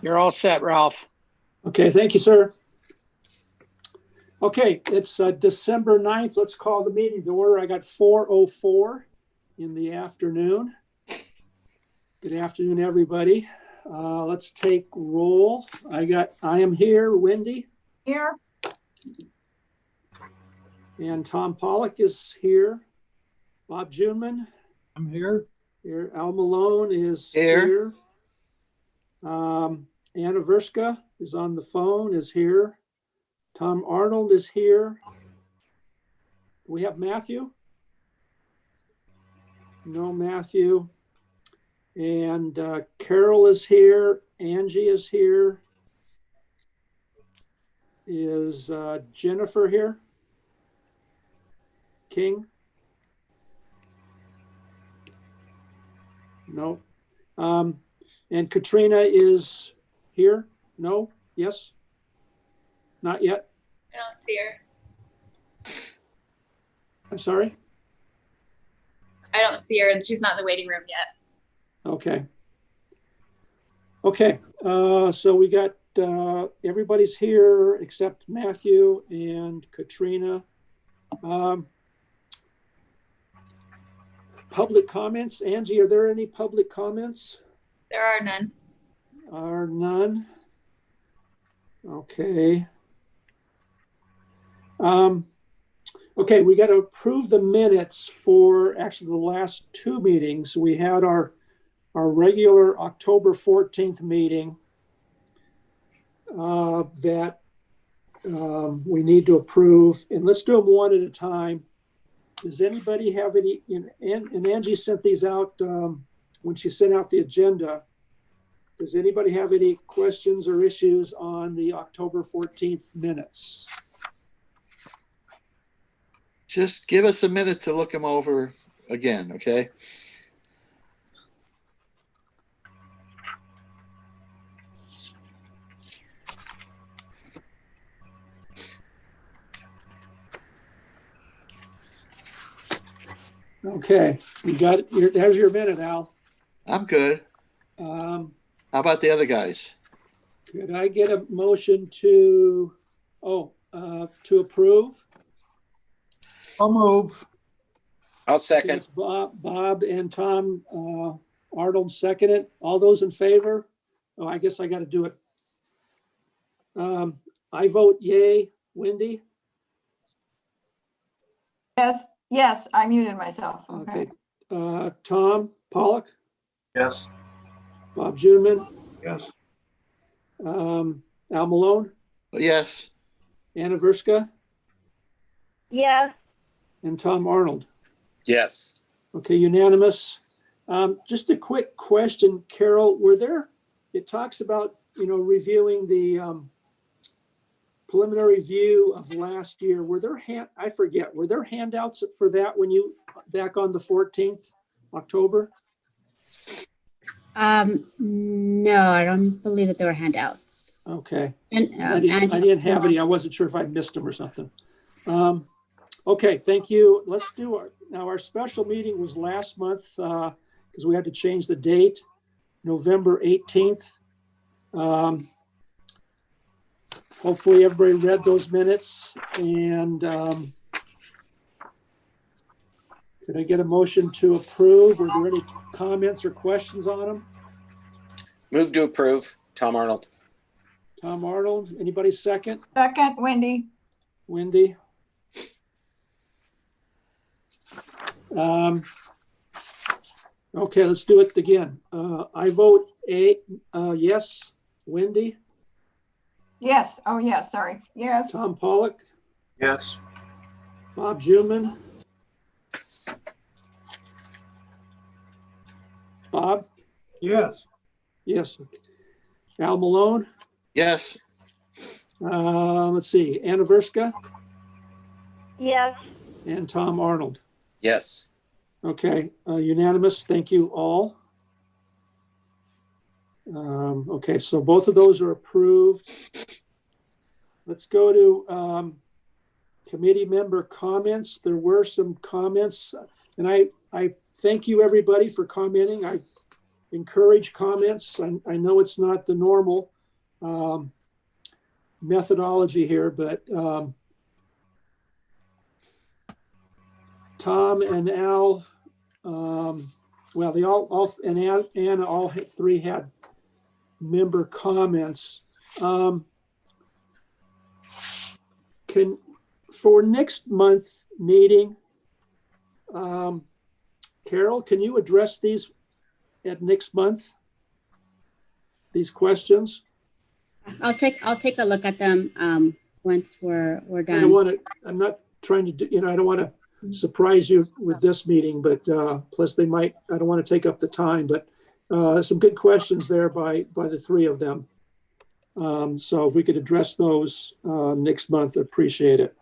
You're all set, Ralph. Okay, thank you, sir. Okay, it's December 9th. Let's call the meeting to order. I got 4:04 in the afternoon. Good afternoon, everybody. Let's take roll. I am here. Wendy? Here. And Tom Pollock is here. Bob Junman? I'm here. Here. Al Malone is here. Anna Verska is on the phone, is here. Tom Arnold is here. We have Matthew? No Matthew. And Carol is here. Angie is here. Is Jennifer here? King? No. And Katrina is here? No? Yes? Not yet? I don't see her. I'm sorry? I don't see her, and she's not in the waiting room yet. Okay. Okay, so we got, everybody's here except Matthew and Katrina. Public comments. Angie, are there any public comments? There are none. Are none. Okay. Okay, we got to approve the minutes for actually the last two meetings. We had our regular October 14th meeting that we need to approve, and let's do them one at a time. Does anybody have any, and Angie sent these out when she sent out the agenda. Does anybody have any questions or issues on the October 14th minutes? Just give us a minute to look them over again, okay? Okay, you got it. There's your minute, Al. I'm good. How about the other guys? Could I get a motion to approve? I'll move. I'll second. Bob and Tom Arnold second it. All those in favor? Oh, I guess I got to do it. I vote yay. Wendy? Yes, I muted myself. Okay. Tom Pollock? Yes. Bob Junman? Yes. Al Malone? Yes. Anna Verska? Yes. And Tom Arnold? Yes. Okay, unanimous. Just a quick question, Carol, it talks about, reviewing the preliminary view of last year. Were there handouts for that when you, back on the 14th, October? No, I don't believe that there were handouts. Okay. And I didn't have any. I wasn't sure if I missed them or something. Okay, thank you. Let's do our special meeting was last month because we had to change the date, November 18th. Hopefully everybody read those minutes, and could I get a motion to approve? Were there any comments or questions on them? Move to approve. Tom Arnold. Tom Arnold, anybody second? Second, Wendy. Wendy? Okay, let's do it again. I vote yes. Wendy? Yes. Oh, yes. Sorry. Yes. Tom Pollock? Yes. Bob Junman? Bob? Yes. Yes. Al Malone? Yes. Let's see. Anna Verska? Yes. And Tom Arnold? Yes. Okay, unanimous. Thank you all. Okay, so both of those are approved. Let's go to committee member comments. There were some comments, and I thank you everybody for commenting. encourage comments. I know it's not the normal methodology here, but Tom and Al, well, they all and Anna, all three had member comments. For next month meeting, Carol, can you address these at next month? These questions? I'll take a look at them once we're done. I don't want to. I'm not trying to do. I don't want to surprise you with this meeting, but plus they might. I don't want to take up the time, but some good questions there by the three of them. So if we could address those next month, I'd appreciate it.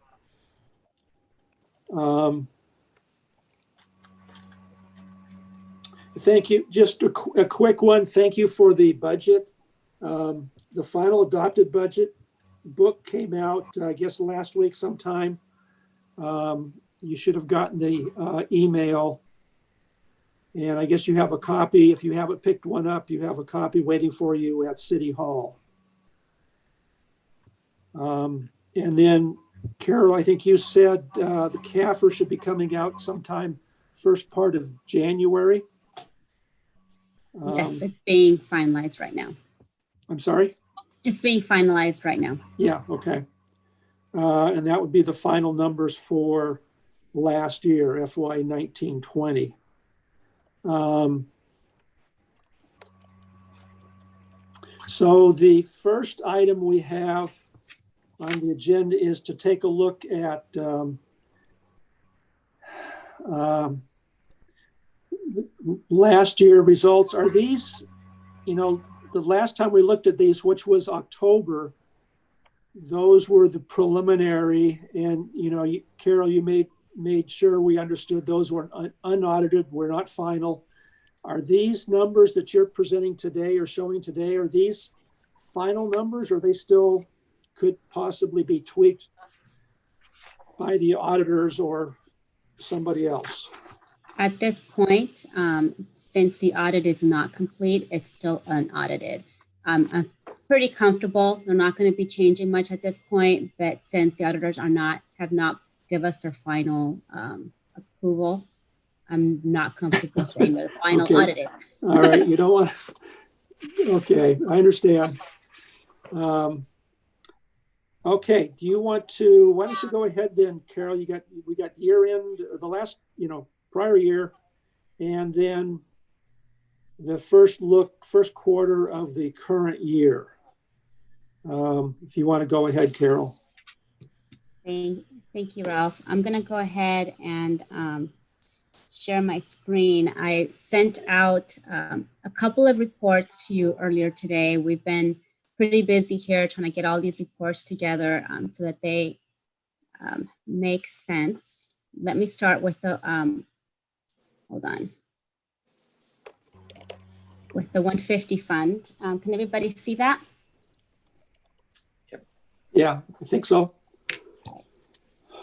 Thank you. Just a quick one. Thank you for the budget. The final adopted budget book came out, I guess, last week sometime. You should have gotten the email. And I guess you have a copy. If you haven't picked one up, you have a copy waiting for you at City Hall. And then, Carol, I think you said the CAFR should be coming out sometime first part of January. Yes, it's being finalized right now. I'm sorry? It's being finalized right now. Yeah, okay. And that would be the final numbers for last year, FY 19-20. So the first item we have on the agenda is to take a look at last year results. Are these, the last time we looked at these, which was October, those were the preliminary, and Carol, you made sure we understood those were unaudited, were not final. Are these numbers that you're presenting today or showing today, are these final numbers, or they still could possibly be tweaked by the auditors or somebody else? At this point, since the audit is not complete, it's still unaudited. I'm pretty comfortable. They're not going to be changing much at this point, but since the auditors have not give us their final approval, I'm not comfortable saying they're final audited. All right, you don't want to, okay, I understand. Okay, do you want to, why don't you go ahead then, Carol? We got year end, the last, prior year, and then the first quarter of the current year. If you want to go ahead, Carol. Thank you, Ralph. I'm going to go ahead and share my screen. I sent out a couple of reports to you earlier today. We've been pretty busy here trying to get all these reports together so that they make sense. Let me start with the, hold on, with the 150 fund. Can everybody see that? Yeah, I think so.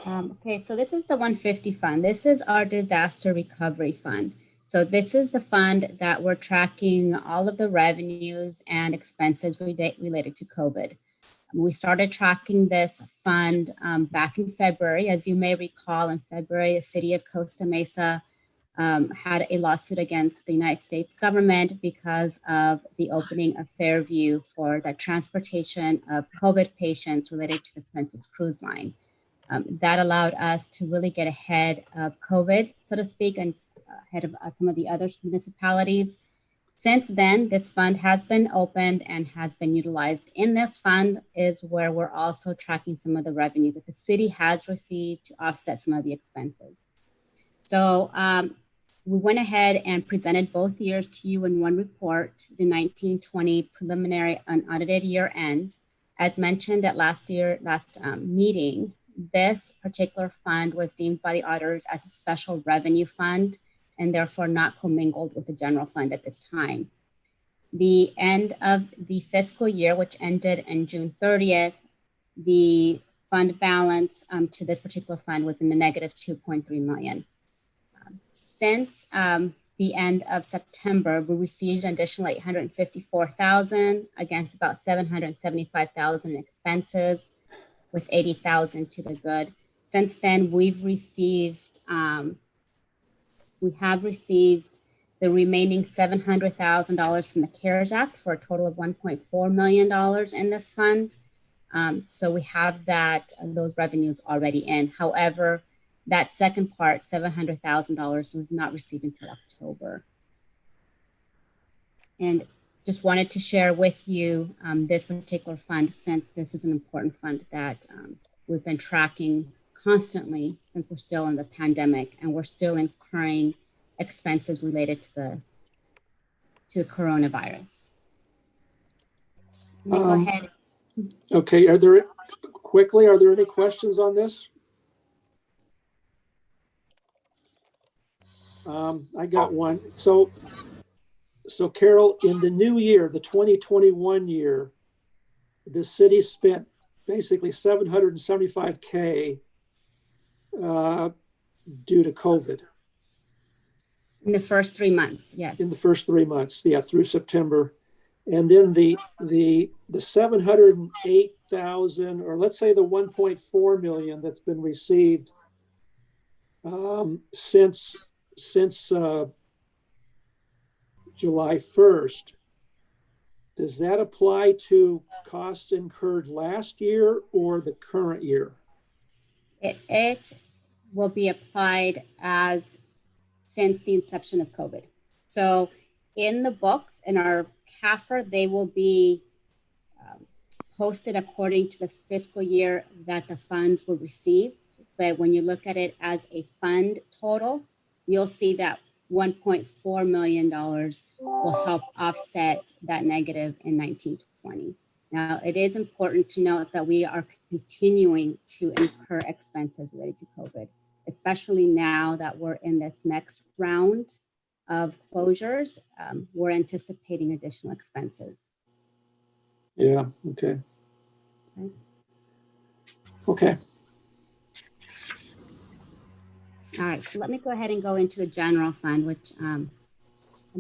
Okay, so this is the 150 fund. This is our disaster recovery fund. So this is the fund that we're tracking all of the revenues and expenses related to COVID. We started tracking this fund back in February. As you may recall, in February, the city of Costa Mesa had a lawsuit against the United States government because of the opening of Fairview for the transportation of COVID patients related to the Princess Cruise Line. That allowed us to really get ahead of COVID, so to speak, and ahead of some of the other municipalities. Since then, this fund has been opened and has been utilized. In this fund is where we're also tracking some of the revenue that the city has received to offset some of the expenses. So we went ahead and presented both years to you in one report, the 19-20 preliminary unaudited year end. As mentioned at last meeting, this particular fund was deemed by the auditors as a special revenue fund and therefore not commingled with the general fund at this time. The end of the fiscal year, which ended on June 30th, the fund balance to this particular fund was in the negative 2.3 million. Since the end of September, we received an additional $854,000 against about $775,000 in expenses, with $80,000 to the good. Since then, we have received the remaining $700,000 from the CARES Act for a total of $1.4 million in this fund. So we have those revenues already in. However, that second part, $700,000, was not received until October. And just wanted to share with you this particular fund, since this is an important fund that we've been tracking constantly since we're still in the pandemic and we're still incurring expenses related to the coronavirus. Let me go ahead. Okay, are there any questions on this? I got one. So Carol, in the new year, the 2021 year, the city spent basically $775K due to COVID. In the first 3 months, yes. In the first 3 months, yeah, through September. And then the 708,000, or let's say the 1.4 million that's been received since July 1st, does that apply to costs incurred last year or the current year? It will be applied as since the inception of COVID. So in the books, in our CAFR, they will be posted according to the fiscal year that the funds were received. But when you look at it as a fund total, you'll see that $1.4 million will help offset that negative in 1920. Now, it is important to note that we are continuing to incur expenses related to COVID, especially now that we're in this next round of closures. We're anticipating additional expenses. Yeah, okay. Okay. All right, so let me go ahead and go into the general fund, which and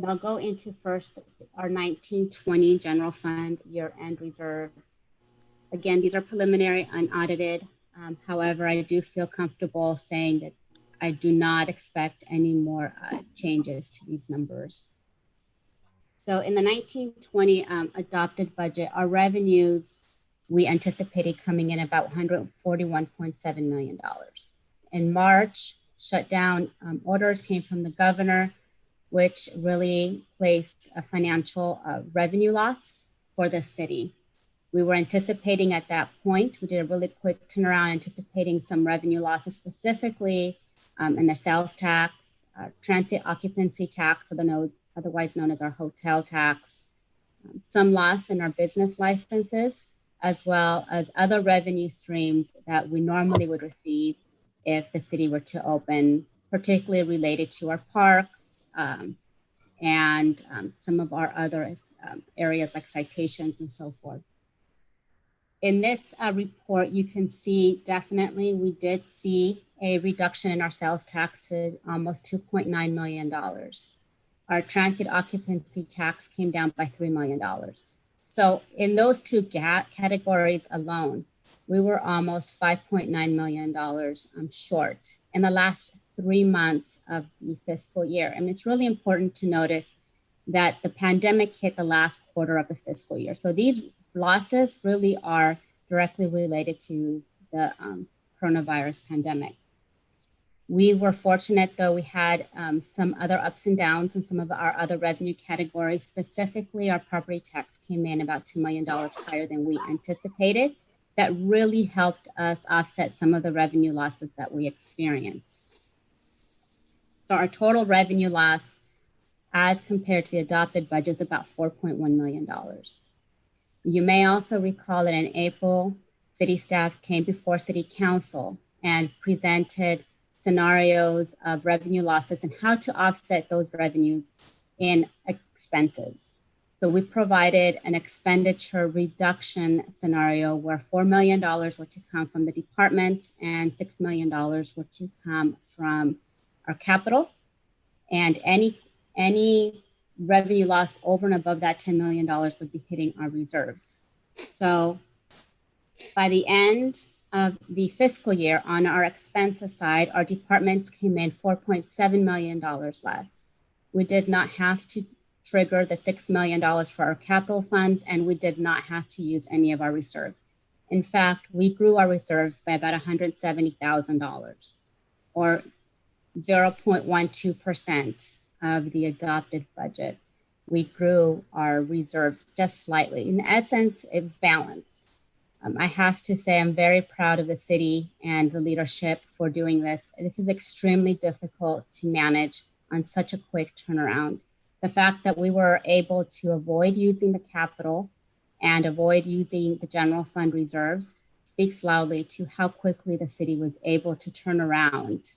I'll go into first our 1920 general fund year-end reserve. Again, these are preliminary, unaudited. However, I do feel comfortable saying that I do not expect any more changes to these numbers. So in the 1920 adopted budget, our revenues, we anticipated coming in about $141.7 million. In March, shutdown orders came from the governor, which really placed a financial revenue loss for the city. We were anticipating at that point, we did a really quick turnaround, anticipating some revenue losses, specifically in the sales tax, transit occupancy tax, otherwise known as our hotel tax, some loss in our business licenses, as well as other revenue streams that we normally would receive if the city were to open, particularly related to our parks and some of our other areas like citations and so forth. In this report, you can see definitely we did see a reduction in our sales tax to almost $2.9 million. Our transit occupancy tax came down by $3 million. So in those two categories alone, we were almost $5.9 million short in the last 3 months of the fiscal year. And it's really important to notice that the pandemic hit the last quarter of the fiscal year. So these losses really are directly related to the coronavirus pandemic. We were fortunate, though, we had some other ups and downs in some of our other revenue categories. Specifically, our property tax came in about $2 million higher than we anticipated. That really helped us offset some of the revenue losses that we experienced. So our total revenue loss as compared to the adopted budget is about $4.1 million. You may also recall that in April, city staff came before city council and presented scenarios of revenue losses and how to offset those revenues in expenses. So we provided an expenditure reduction scenario where $4 million were to come from the departments and $6 million were to come from our capital. And any revenue loss over and above that $10 million would be hitting our reserves. So by the end of the fiscal year, on our expenses side, our departments came in $4.7 million less. We did not have to trigger the $6 million for our capital funds, and we did not have to use any of our reserves. In fact, we grew our reserves by about $170,000, or 0.12% of the adopted budget. We grew our reserves just slightly. In essence, it's balanced. I have to say I'm very proud of the city and the leadership for doing this. This is extremely difficult to manage on such a quick turnaround. The fact that we were able to avoid using the capital and avoid using the general fund reserves speaks loudly to how quickly the city was able to turn around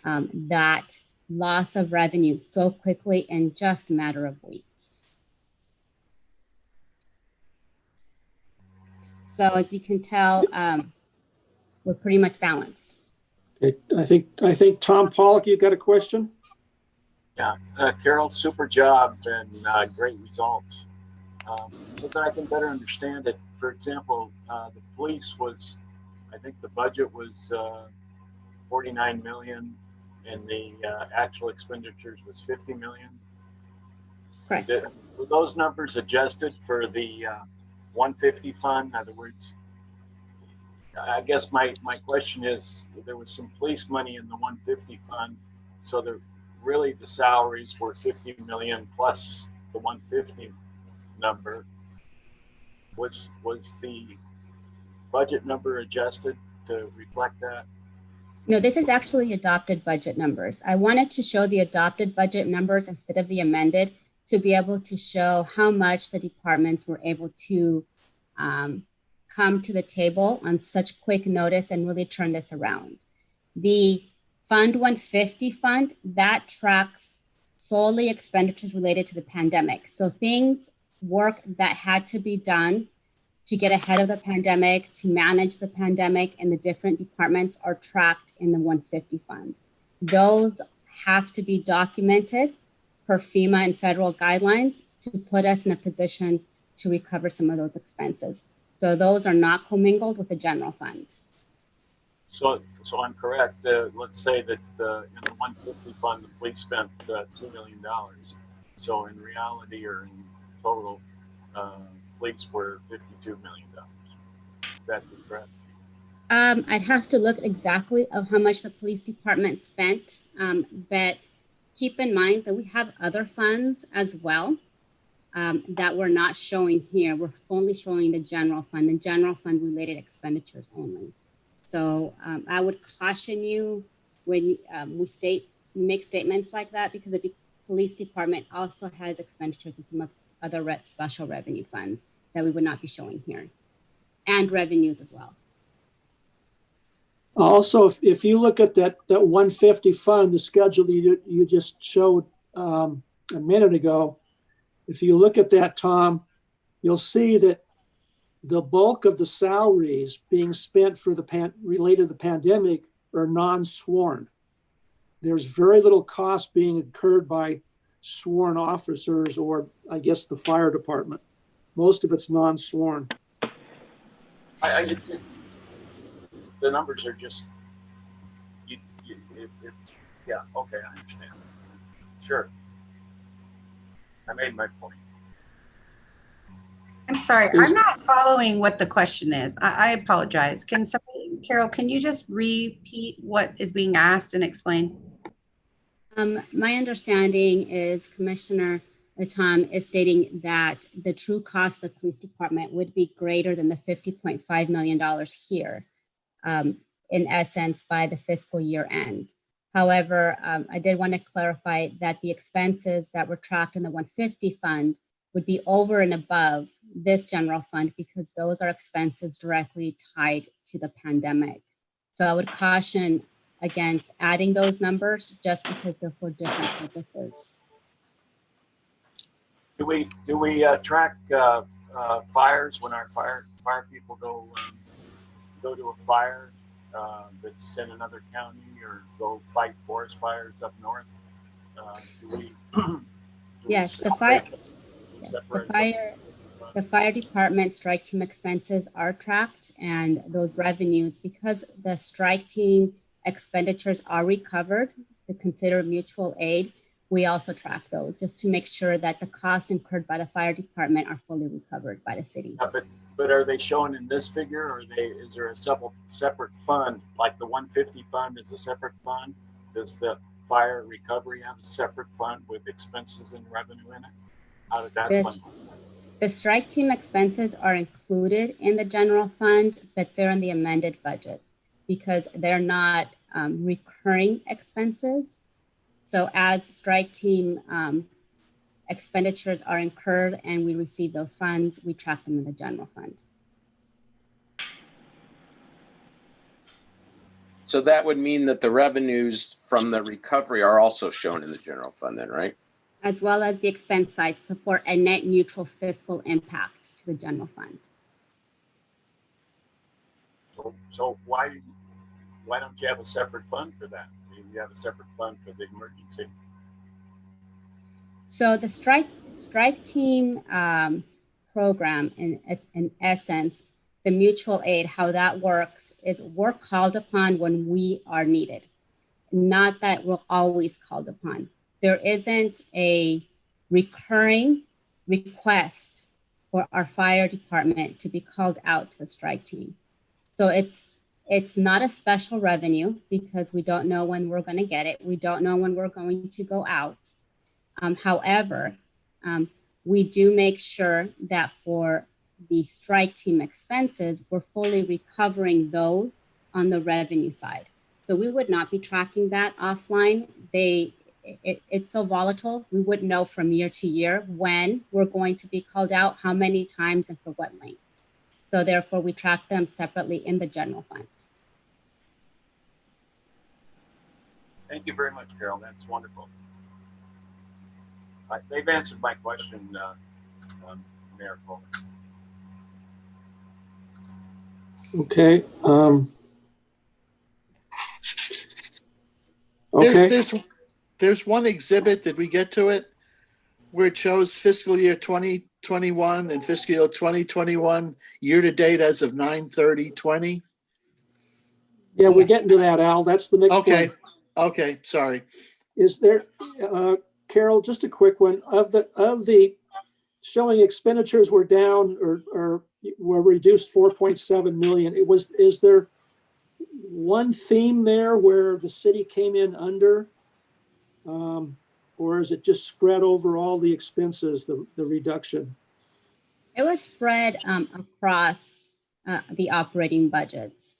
that loss of revenue so quickly in just a matter of weeks. So as you can tell, we're pretty much balanced. Okay, I think Tom Pollock, you got a question? Yeah, Carol, super job and great results. So that I can better understand it, for example, the police was, I think the budget was 49 million and the actual expenditures was 50 million. Correct. Were those numbers adjusted for the 150 fund? In other words, I guess my question is, there was some police money in the 150 fund, so really the salaries were 50 million plus the 150 number. Was the budget number adjusted to reflect that? No, this is actually adopted budget numbers. I wanted to show the adopted budget numbers instead of the amended to be able to show how much the departments were able to come to the table on such quick notice and really turn this around. The Fund 150 fund, that tracks solely expenditures related to the pandemic. So work that had to be done to get ahead of the pandemic, to manage the pandemic, and the different departments are tracked in the 150 fund. Those have to be documented per FEMA and federal guidelines to put us in a position to recover some of those expenses. So those are not commingled with the general fund. So I'm correct. Let's say that in the 150 fund, the police spent $2 million. So in reality, or in total, police were $52 million. That's correct. I'd have to look exactly of how much the police department spent, but keep in mind that we have other funds as well that we're not showing here. We're only showing the general fund and general fund related expenditures only. So I would caution you when we make statements like that, because the police department also has expenditures in some other special revenue funds that we would not be showing here, and revenues as well. Also, if you look at that 150 fund, the schedule you just showed a minute ago, if you look at that, Tom, you'll see that the bulk of the salaries being spent for related to the pandemic are non-sworn. There's very little cost being incurred by sworn officers, or I guess the fire department. Most of it's non-sworn. The numbers are just, yeah, okay, I understand. Sure. I made my point. I'm sorry, I'm not following what the question is. I apologize. Carol, can you just repeat what is being asked and explain? My understanding is Commissioner Tom is stating that the true cost of the police department would be greater than the $50.5 million here, in essence, by the fiscal year end. However, I did want to clarify that the expenses that were tracked in the 150 fund would be over and above this general fund, because those are expenses directly tied to the pandemic. So I would caution against adding those numbers just because they're for different purposes. Do we track fires when our fire people go to a fire that's in another county, or go fight forest fires up north? Yes, the fire department strike team expenses are tracked, and those revenues, because the strike team expenditures are recovered to consider mutual aid, we also track those just to make sure that the costs incurred by the fire department are fully recovered by the city. Yeah, but are they shown in this figure, or is there a separate fund, like the 150 fund is a separate fund? Does the fire recovery have a separate fund with expenses and revenue in it? How did that fund? The strike team expenses are included in the general fund, but they're in the amended budget because they're not recurring expenses. So as strike team expenditures are incurred and we receive those funds, we track them in the general fund. So that would mean that the revenues from the recovery are also shown in the general fund then, right? As well as the expense side, so for a net neutral fiscal impact to the general fund. So why don't you have a separate fund for that? You have a separate fund for the emergency. So the strike team program, in essence, the mutual aid, how that works is we're called upon when we are needed, not that we're always called upon. There isn't a recurring request for our fire department to be called out to the strike team. So it's not a special revenue because we don't know when we're going to get it. We don't know when we're going to go out. However, we do make sure that for the strike team expenses, we're fully recovering those on the revenue side. So we would not be tracking that offline. It's so volatile. We wouldn't know from year to year when we're going to be called out, how many times and for what length. So therefore we track them separately in the general fund. Thank you very much, Carol. That's wonderful. They've answered my question, Mayor Fuller. Okay. Okay. There's one exhibit. Did we get to it? Where it shows fiscal year 2021 and fiscal year 2021 year to date as of 9/30/20. Yeah, we're getting to that, Al. That's the next Okay. one. Okay. Sorry. Is there, Carol, just a quick one of the showing expenditures were down or were reduced 4.7 million. Is there one theme there where the city came in under, or is it just spread over all the expenses, the reduction? It was spread across the operating budgets.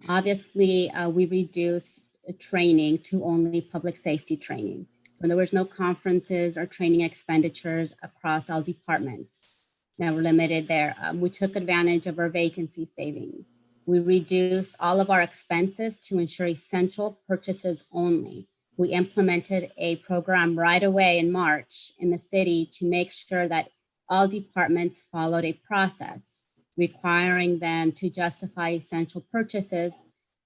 Obviously, we reduced training to only public safety training. So there was no conferences or training expenditures across all departments. Now we're limited there. We took advantage of our vacancy savings. We reduced all of our expenses to ensure essential purchases only. We implemented a program right away in March in the city to make sure that all departments followed a process requiring them to justify essential purchases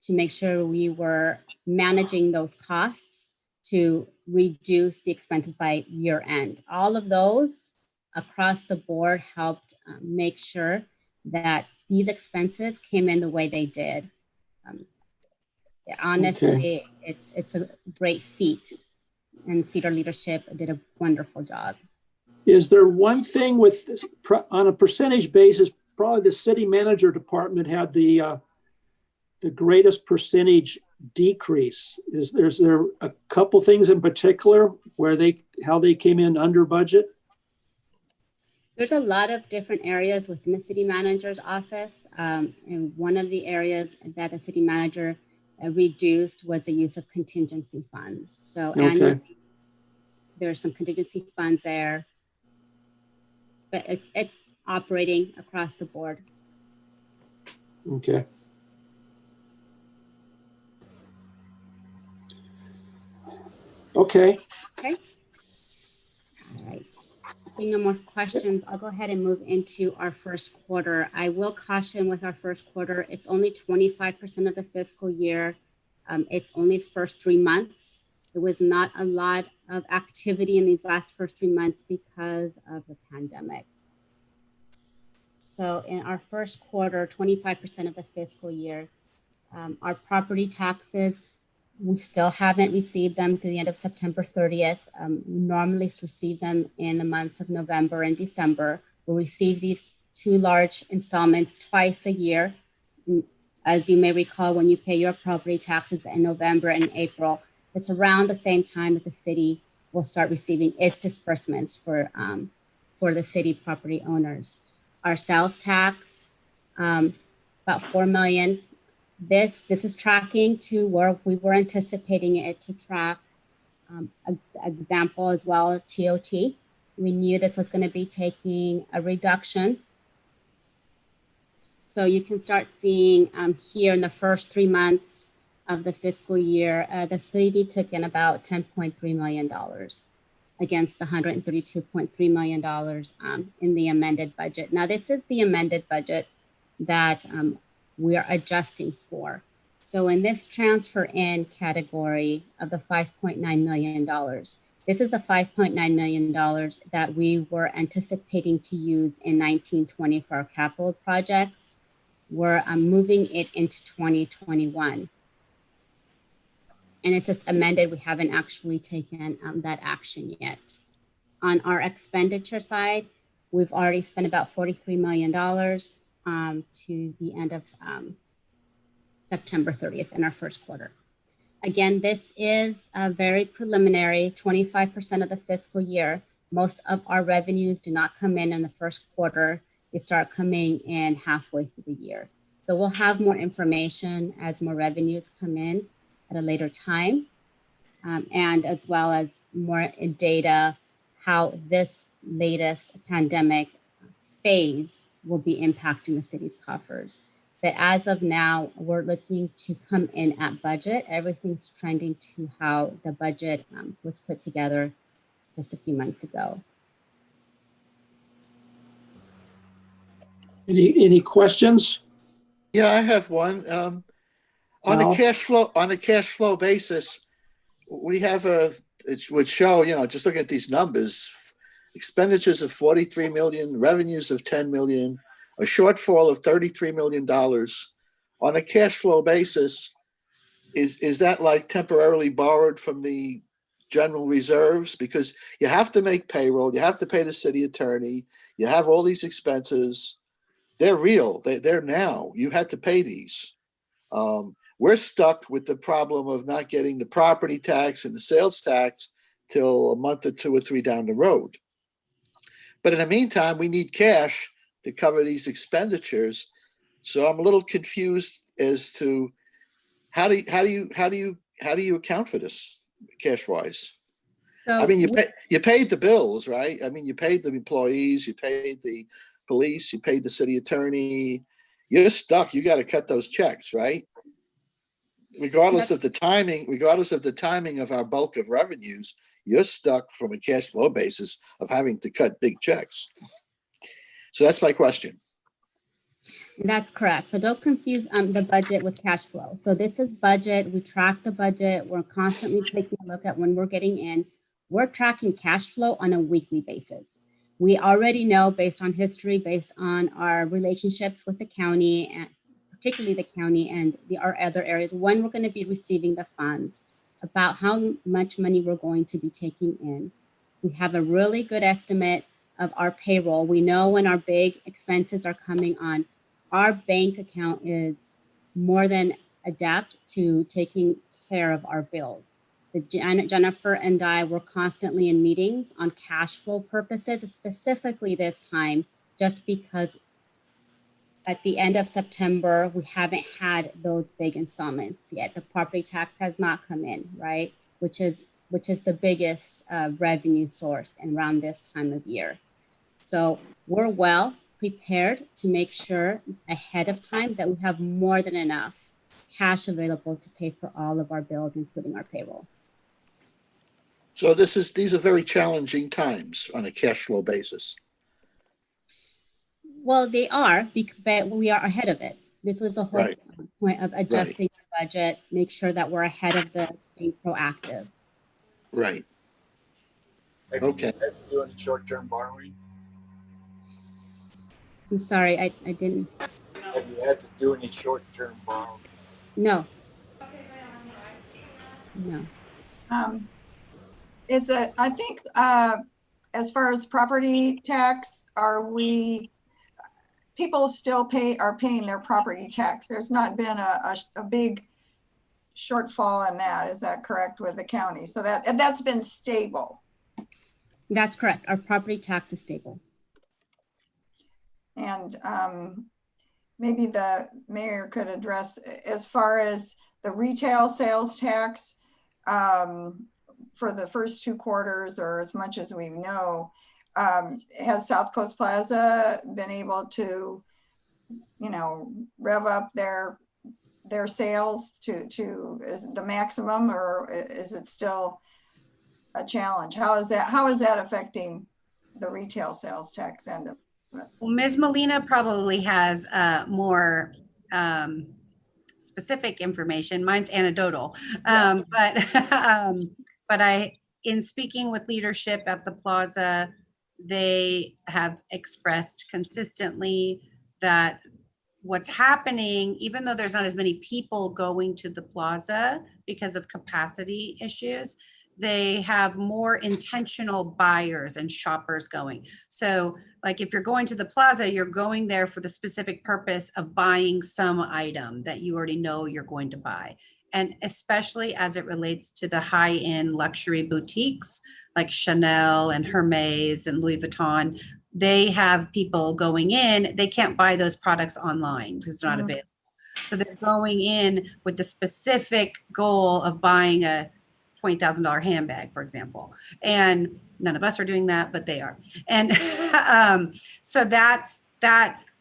to make sure we were managing those costs to reduce the expenses by year end. All of those across the board helped make sure that these expenses came in the way they did. Honestly, okay. It's a great feat, and Cedar leadership did a wonderful job. Is there one thing with this, on a percentage basis, probably the city manager department had the greatest percentage decrease? Is there a couple things in particular where how they came in under budget? There's a lot of different areas within the city manager's office. And one of the areas that the city manager reduced was the use of contingency funds. So annually, there's some contingency funds there, but it's operating across the board. Okay. Okay. Okay. All right. Seeing no more questions, I'll go ahead and move into our first quarter. I will caution with our first quarter, it's only 25% of the fiscal year. It's only the first 3 months. There was not a lot of activity in these last first 3 months because of the pandemic. So in our first quarter, 25% of the fiscal year, our property taxes, we still haven't received them through the end of September 30th. We normally receive them in the months of November and December. We'll receive these two large installments twice a year. As you may recall, when you pay your property taxes in November and April, it's around the same time that the city will start receiving its disbursements for the city property owners. Our sales tax, about $4 million. This is tracking to where we were anticipating it to track. Example as well, TOT. We knew this was going to be taking a reduction. So you can start seeing here in the first 3 months of the fiscal year, the city took in about $10.3 million against the $132.3 million in the amended budget. Now, this is the amended budget that we are adjusting for. So in this transfer in category of the $5.9 million, this is a $5.9 million that we were anticipating to use in 1920 for our capital projects. We're moving it into 2021. And it's just amended. We haven't actually taken that action yet. On our expenditure side, we've already spent about $43 million to the end of September 30th in our first quarter. Again, this is a very preliminary, 25% of the fiscal year. Most of our revenues do not come in the first quarter. They start coming in halfway through the year. So we'll have more information as more revenues come in at a later time, and as well as more data how this latest pandemic phase will be impacting the city's coffers. But as of now, we're looking to come in at budget. Everything's trending to how the budget was put together just a few months ago. Any questions? Yeah, I have one. On a cash flow basis, we have it would show, just look at these numbers, expenditures of 43 million, revenues of 10 million, a shortfall of $33 million. On a cash flow basis, is that like temporarily borrowed from the general reserves? Because you have to make payroll, you have to pay the city attorney, you have all these expenses. They're real, they're now. You had to pay these. We're stuck with the problem of not getting the property tax and the sales tax till a month or 2 or 3 down the road. But in the meantime, we need cash to cover these expenditures. So I'm a little confused as to how do you account for this cash wise? So I mean, you paid the bills, right? I mean, you paid the employees, you paid the police, you paid the city attorney. You're stuck. You got to cut those checks, right? Regardless of the timing of our bulk of revenues, you're stuck from a cash flow basis of having to cut big checks. So that's my question. That's correct. So don't confuse the budget with cash flow. So this is budget. We track the budget. We're constantly taking a look at when we're getting in. We're tracking cash flow on a weekly basis. We already know, based on history, based on our relationships with the county, and particularly the county and our other areas, when we're going to be receiving the funds, about how much money we're going to be taking in. We have a really good estimate of our payroll. We know when our big expenses are coming on. Our bank account is more than adept to taking care of our bills. Jennifer and I were constantly in meetings on cash flow purposes, specifically this time, just because at the end of September, we haven't had those big installments yet. The property tax has not come in, right? Which is the biggest revenue source around this time of year. So we're well prepared to make sure ahead of time that we have more than enough cash available to pay for all of our bills, including our payroll. So these are very challenging times on a cash flow basis. Well, they are, but we are ahead of it. This was the whole point of adjusting the budget, make sure that we're ahead of this, being proactive. Right. Okay. Have you had to do any short-term borrowing? I'm sorry, I didn't, Have you had to do any short-term borrowing? no. No. Is it, I think, as far as property tax, people still are paying their property tax. There's not been a big shortfall in that. Is that correct with the county? So that's been stable. That's correct. Our property tax is stable. And maybe the mayor could address as far as the retail sales tax for the first 2 quarters, or as much as we know, has South Coast Plaza been able to, rev up their sales to is the maximum, or is it still a challenge? How is that affecting the retail sales tax end of it? Well, Ms. Molina probably has more specific information. Mine's anecdotal. Yeah. But in speaking with leadership at the plaza, they have expressed consistently that what's happening, even though there's not as many people going to the plaza because of capacity issues, they have more intentional buyers and shoppers going. So like if you're going to the plaza, you're going there for the specific purpose of buying some item that you already know you're going to buy. And especially as it relates to the high-end luxury boutiques like Chanel and Hermes and Louis Vuitton, they have people going in, they can't buy those products online because it's not available. So they're going in with the specific goal of buying a $20,000 handbag, for example. And none of us are doing that, but they are. And so that's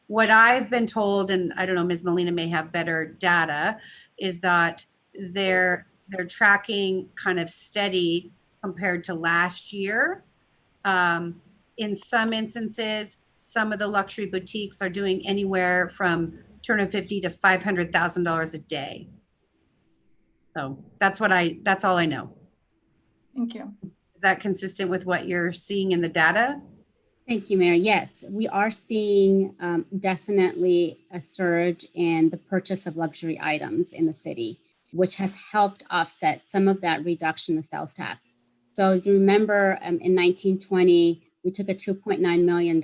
what I've been told, and I don't know, Ms. Molina may have better data, is that they're tracking kind of steady compared to last year. In some instances, some of the luxury boutiques are doing anywhere from $250,000 to $500,000 a day. So that's all I know. Thank you. Is that consistent with what you're seeing in the data? Thank you, Mayor. Yes, we are seeing definitely a surge in the purchase of luxury items in the city, which has helped offset some of that reduction in sales tax. So as you remember, in 1920, we took a $2.9 million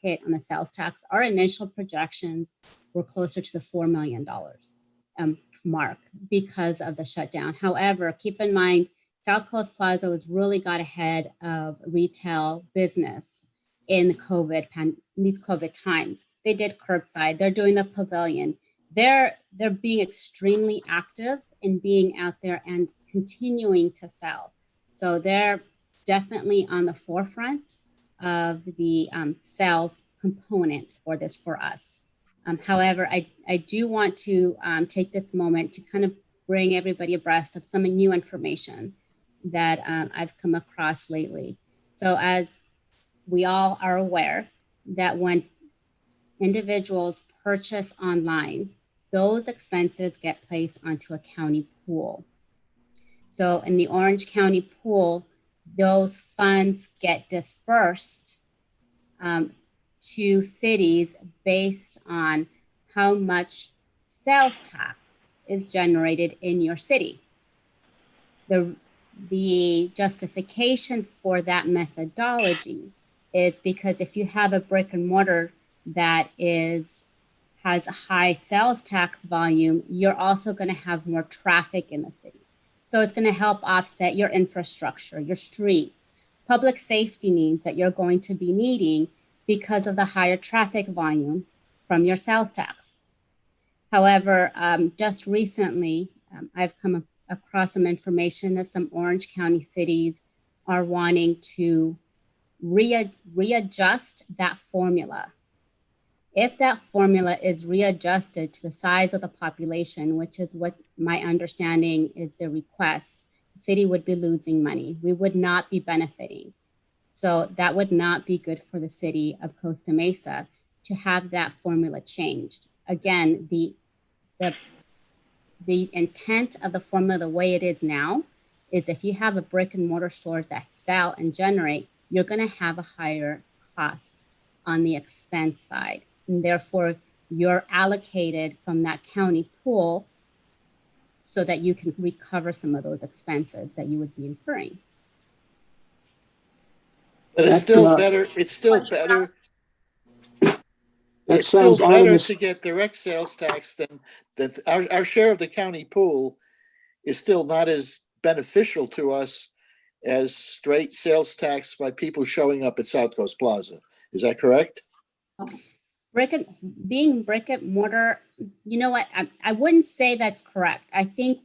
hit on the sales tax. Our initial projections were closer to the $4 million mark because of the shutdown. However, keep in mind, South Coast Plaza was really got ahead of retail business in these COVID times. They did curbside, they're doing the pavilion. They're being extremely active in being out there and continuing to sell. So they're definitely on the forefront of the sales component for this for us. However, I do want to take this moment to kind of bring everybody abreast of some new information that I've come across lately. So as we all are aware that when individuals purchase online, those expenses get placed onto a county pool. So in the Orange County pool, those funds get dispersed to cities based on how much sales tax is generated in your city. The justification for that methodology is because if you have a brick and mortar that has a high sales tax volume, you're also going to have more traffic in the city. So it's going to help offset your infrastructure, your streets, public safety needs that you're going to be needing because of the higher traffic volume from your sales tax. However, just recently, I've come across some information that some Orange County cities are wanting to readjust that formula. If that formula is readjusted to the size of the population, which is what my understanding is the request, the city would be losing money. We would not be benefiting. So that would not be good for the city of Costa Mesa to have that formula changed. Again, the intent of the formula the way it is now is if you have a brick and mortar store that sell and generate, you're going to have a higher cost on the expense side. And therefore, you're allocated from that county pool so that you can recover some of those expenses that you would be incurring. But it's still better. It's still better. That It's still sounds better almost, to get direct sales tax than our share of the county pool is still not as beneficial to us as straight sales tax by people showing up at South Coast Plaza. Is that correct? Being brick and mortar, you know what? I wouldn't say that's correct. I think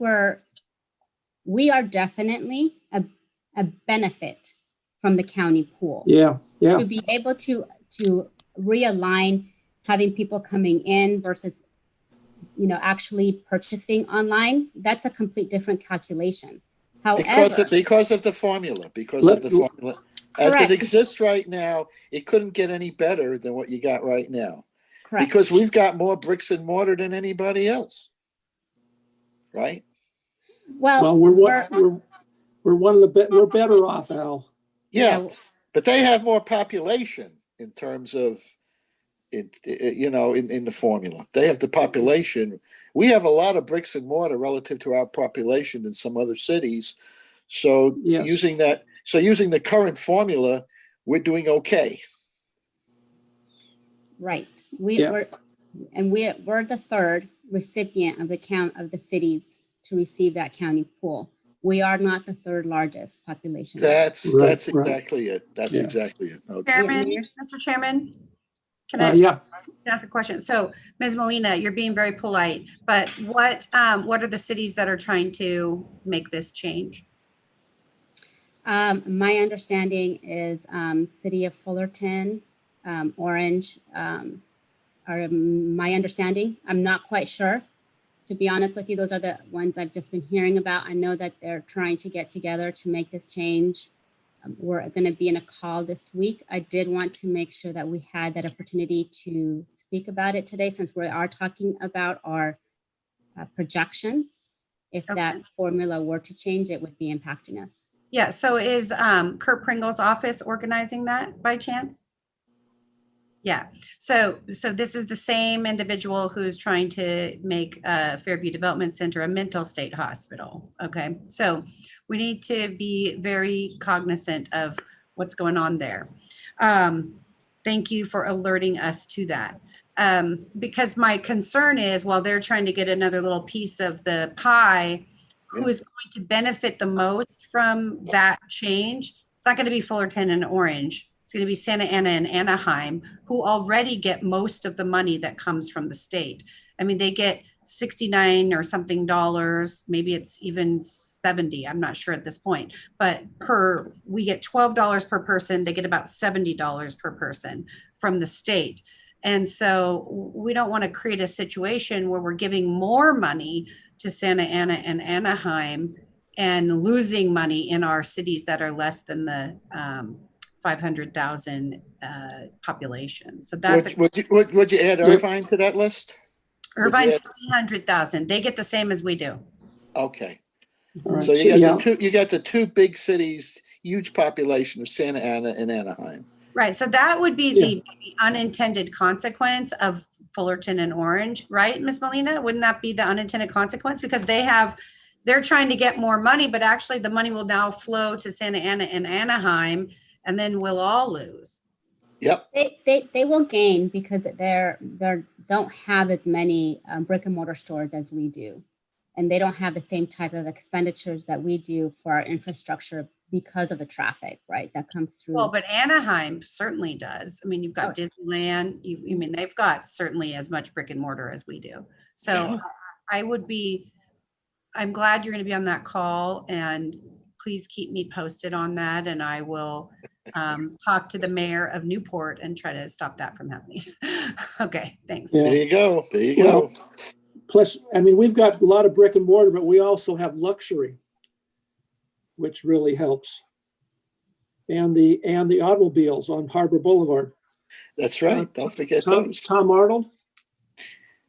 we are definitely a benefit from the county pool. yeah. To be able to realign having people coming in versus, actually purchasing online, that's a complete different calculation. However, Because of the formula, as it exists right now, it couldn't get any better than what you got right now. Correct. Because we've got more bricks and mortar than anybody else, right? Well, we're one of the we're better off, Al. Yeah, but they have more population in terms of in the formula. They have the population. We have a lot of bricks and mortar relative to our population in some other cities. So Yes. using the current formula, we're doing okay. Right. We're the third recipient of the cities to receive that county pool. We are not the third largest population. That's exactly it. That's Yeah. exactly it. Okay. Chairman, Yeah, Mr. Chairman, can I ask a question? So, Ms. Molina, you're being very polite, but what are the cities that are trying to make this change? My understanding is City of Fullerton, Orange, are my understanding. I'm not quite sure. To be honest with you, those are the ones I've just been hearing about. I know that they're trying to get together to make this change. We're going to be in a call this week. I did want to make sure that we had that opportunity to speak about it today, since we are talking about our projections. If that formula were to change, it would be impacting us. Yeah, so is Kurt Pringle's office organizing that by chance? Yeah, so this is the same individual who's trying to make Fairview Development Center a mental state hospital. Okay, so we need to be very cognizant of what's going on there. Thank you for alerting us to that. Because my concern is, while they're trying to get another little piece of the pie, who is going to benefit the most from that change? It's not going to be Fullerton and Orange. It's going to be Santa Ana and Anaheim, who already get most of the money that comes from the state. I mean, they get $69 or something dollars. Maybe it's even 70. I'm not sure at this point. But we get $12 per person. They get about $70 per person from the state. And so we don't want to create a situation where we're giving more money to Santa Ana and Anaheim and losing money in our cities that are less than the 500,000 population. So that's would you add Irvine to that list? Irvine 300,000. They get the same as we do. Okay. Right. So you got the two big cities, huge population of Santa Ana and Anaheim. Right. So that would be the unintended consequence of Fullerton and Orange, right, Ms. Molina? Wouldn't that be the unintended consequence? Because they're trying to get more money, but actually the money will now flow to Santa Ana and Anaheim, and then we'll all lose. Yep. They will gain because they don't have as many brick and mortar stores as we do. And they don't have the same type of expenditures that we do for our infrastructure because of the traffic, right, that comes through. Well, but Anaheim certainly does. I mean, you've got Disneyland. They've got certainly as much brick and mortar as we do. So I'm glad you're going to be on that call, and please keep me posted on that. And I will talk to the mayor of Newport and try to stop that from happening. Okay, thanks. There you go. There you go. Plus, I mean, we've got a lot of brick and mortar, but we also have luxury, which really helps. And the automobiles on Harbor Boulevard. That's right. Don't forget those. Tom Arnold.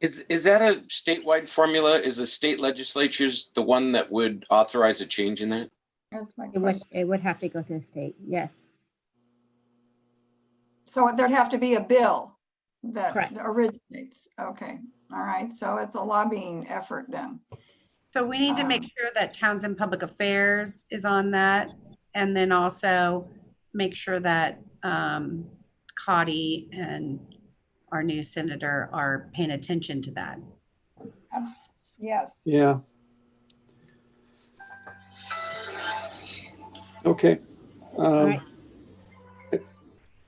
Is that a statewide formula? Is the state legislatures the one that would authorize a change in that? That's my It would, question. it would have to go through the state, yes. So there'd have to be a bill that Correct. originates. Okay, all right. So it's a lobbying effort then. So we need to make sure that Townsend Public Affairs is on that. And then also make sure that Cotty and our new senator are paying attention to that. Yes. Yeah. Okay. All right.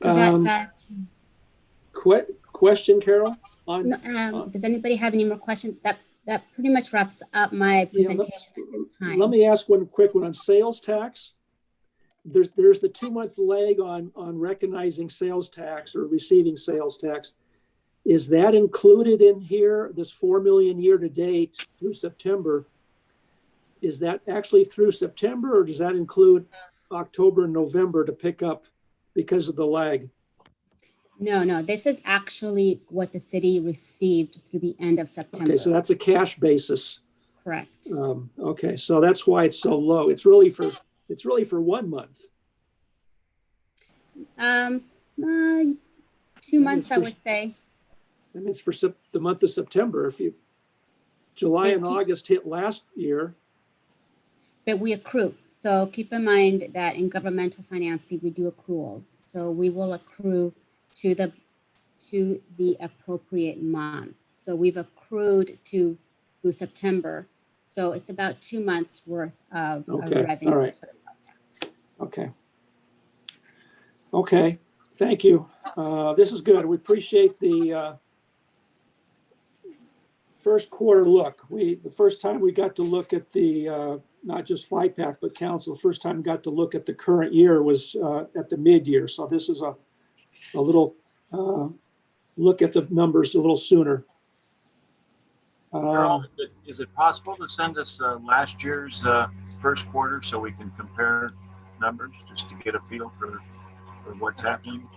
So Question, Carol? does anybody have any more questions? That pretty much wraps up my presentation at this time. Let me ask one quick one on sales tax. There's the 2-month lag on recognizing sales tax or receiving sales tax. Is that included in here, this 4 million year to date through September? Is that actually through September, or does that include October and November to pick up because of the lag? No, this is actually what the city received through the end of September. Okay, so that's a cash basis. Correct. Okay, so that's why it's so low. It's really for 1 month. 2 months, I would say. That means for the month of September. If you July and August hit last year. But we accrue. So keep in mind that in governmental financing, we do accruals. So we will accrue to the appropriate month. So we've accrued through September. So it's about 2 months worth of revenue. All right. Okay. Thank you. This is good. We appreciate the first quarter look. The first time we got to look at the not just FiPAC, but council, the first time we got to look at the current year was at the mid-year. So this is a little look at the numbers a little sooner. Carol, is it possible to send us last year's first quarter so we can compare numbers just to get a feel for what's happening?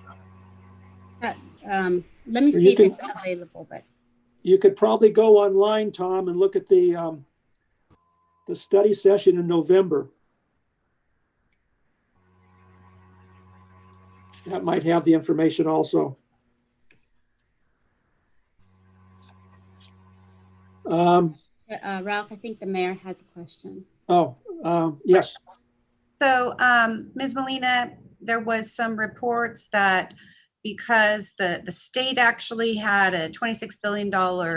Let me see if it's available, but you could probably go online, Tom, and look at the study session in November. That might have the information also. Ralph, I think the mayor has a question. Yes. So, Ms. Molina, there was some reports that because the state actually had a $26 billion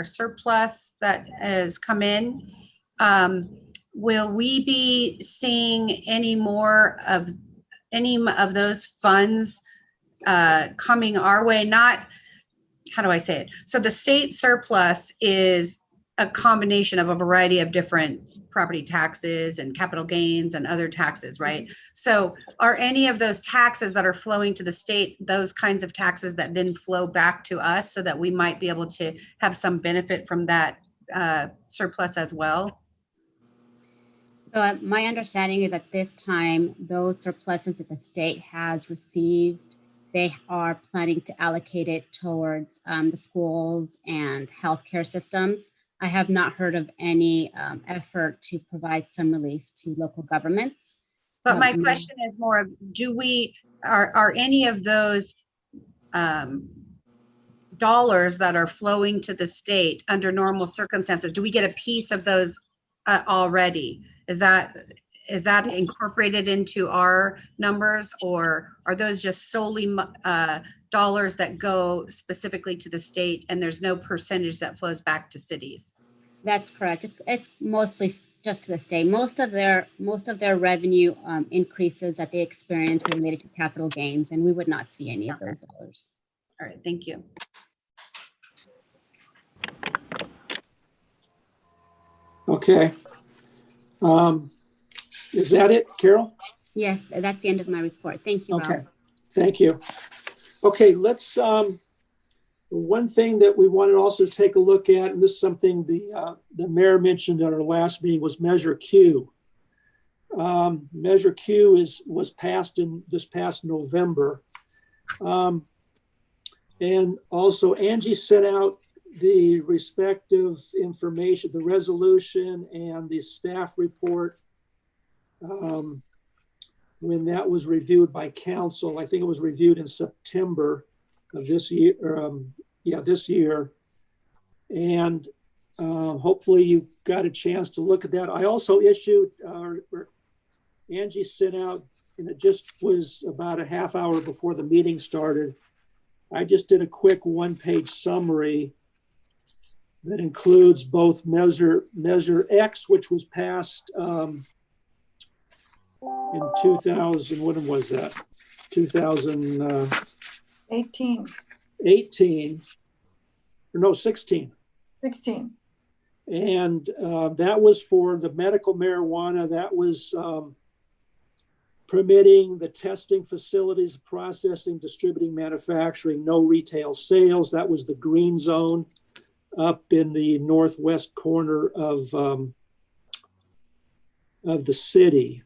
surplus that has come in, will we be seeing any of those funds coming our way? Not, how do I say it? So the state surplus is a combination of a variety of different property taxes and capital gains and other taxes, right? So are any of those taxes that are flowing to the state, those kinds of taxes that then flow back to us so that we might be able to have some benefit from that surplus as well? So my understanding is at this time, those surpluses that the state has received, they are planning to allocate it towards the schools and healthcare systems. I have not heard of any effort to provide some relief to local governments. But my question is more, are any of those dollars that are flowing to the state under normal circumstances, do we get a piece of those already? Is that incorporated into our numbers, or are those just solely dollars that go specifically to the state and there's no percentage that flows back to cities? That's correct. It's mostly just to the state. Most of their revenue increases that they experience were related to capital gains, and we would not see any of those dollars. All right, thank you. Okay. Is that it, Carol? Yes, that's the end of my report. Thank you, Ralph. Okay, thank you. Okay, let's, one thing that we wanted also to take a look at, and this is something the mayor mentioned at our last meeting, was Measure Q. Measure Q was passed in this past November. And also Angie sent out the respective information, the resolution and the staff report when that was reviewed by council. I think it was reviewed in September of this year. This year. And hopefully you got a chance to look at that. I also issued, Angie sent out, and it just was about a half hour before the meeting started. I just did a quick one-page summary that includes both Measure X, which was passed in 2000, when was that? 2018. 18. No, 16. 16. And that was for the medical marijuana. That was permitting the testing facilities, processing, distributing, manufacturing, no retail sales. That was the green zone up in the northwest corner of the city.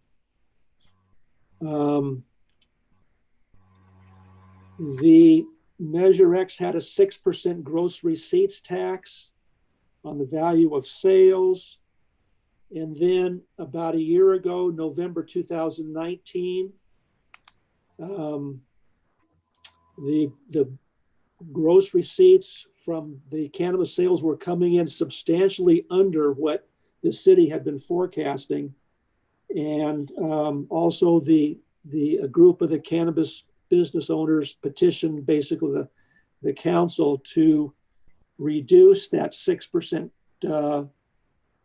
The Measure X had a 6% gross receipts tax on the value of sales. And then about a year ago, November 2019, the gross receipts from the cannabis sales were coming in substantially under what the city had been forecasting. And also a group of the cannabis business owners petitioned basically the council to reduce that 6%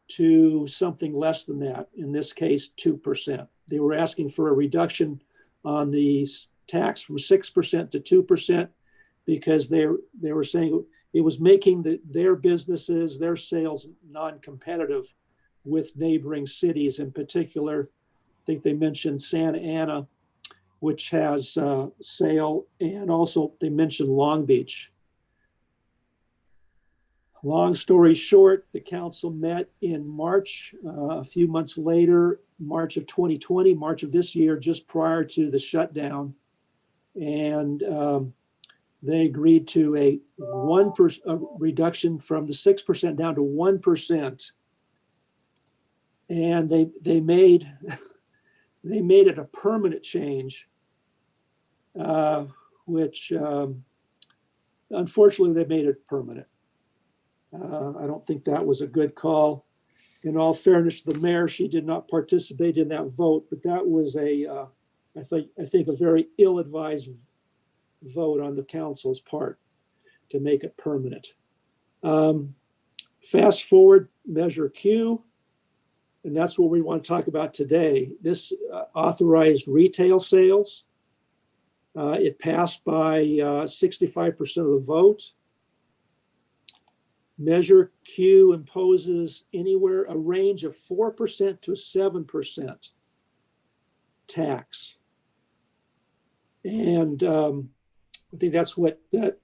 to something less than that, in this case, 2%. They were asking for a reduction on the tax from 6% to 2% because they were saying it was making their businesses, their sales non-competitive with neighboring cities. In particular, I think they mentioned Santa Ana, which has sale, and also they mentioned Long Beach. Long story short, the council met in March, a few months later, March of 2020, March of this year, just prior to the shutdown. And they agreed to a 1% reduction from the 6% down to 1%. And they made it a permanent change, which unfortunately they made it permanent. I don't think that was a good call. In all fairness to the mayor, she did not participate in that vote, but that was I think a very ill-advised vote on the council's part to make it permanent. Fast forward, Measure Q, and that's what we want to talk about today. This authorized retail sales. It passed by 65% of the vote. Measure Q imposes anywhere a range of 4% to 7% tax. And I think that's what the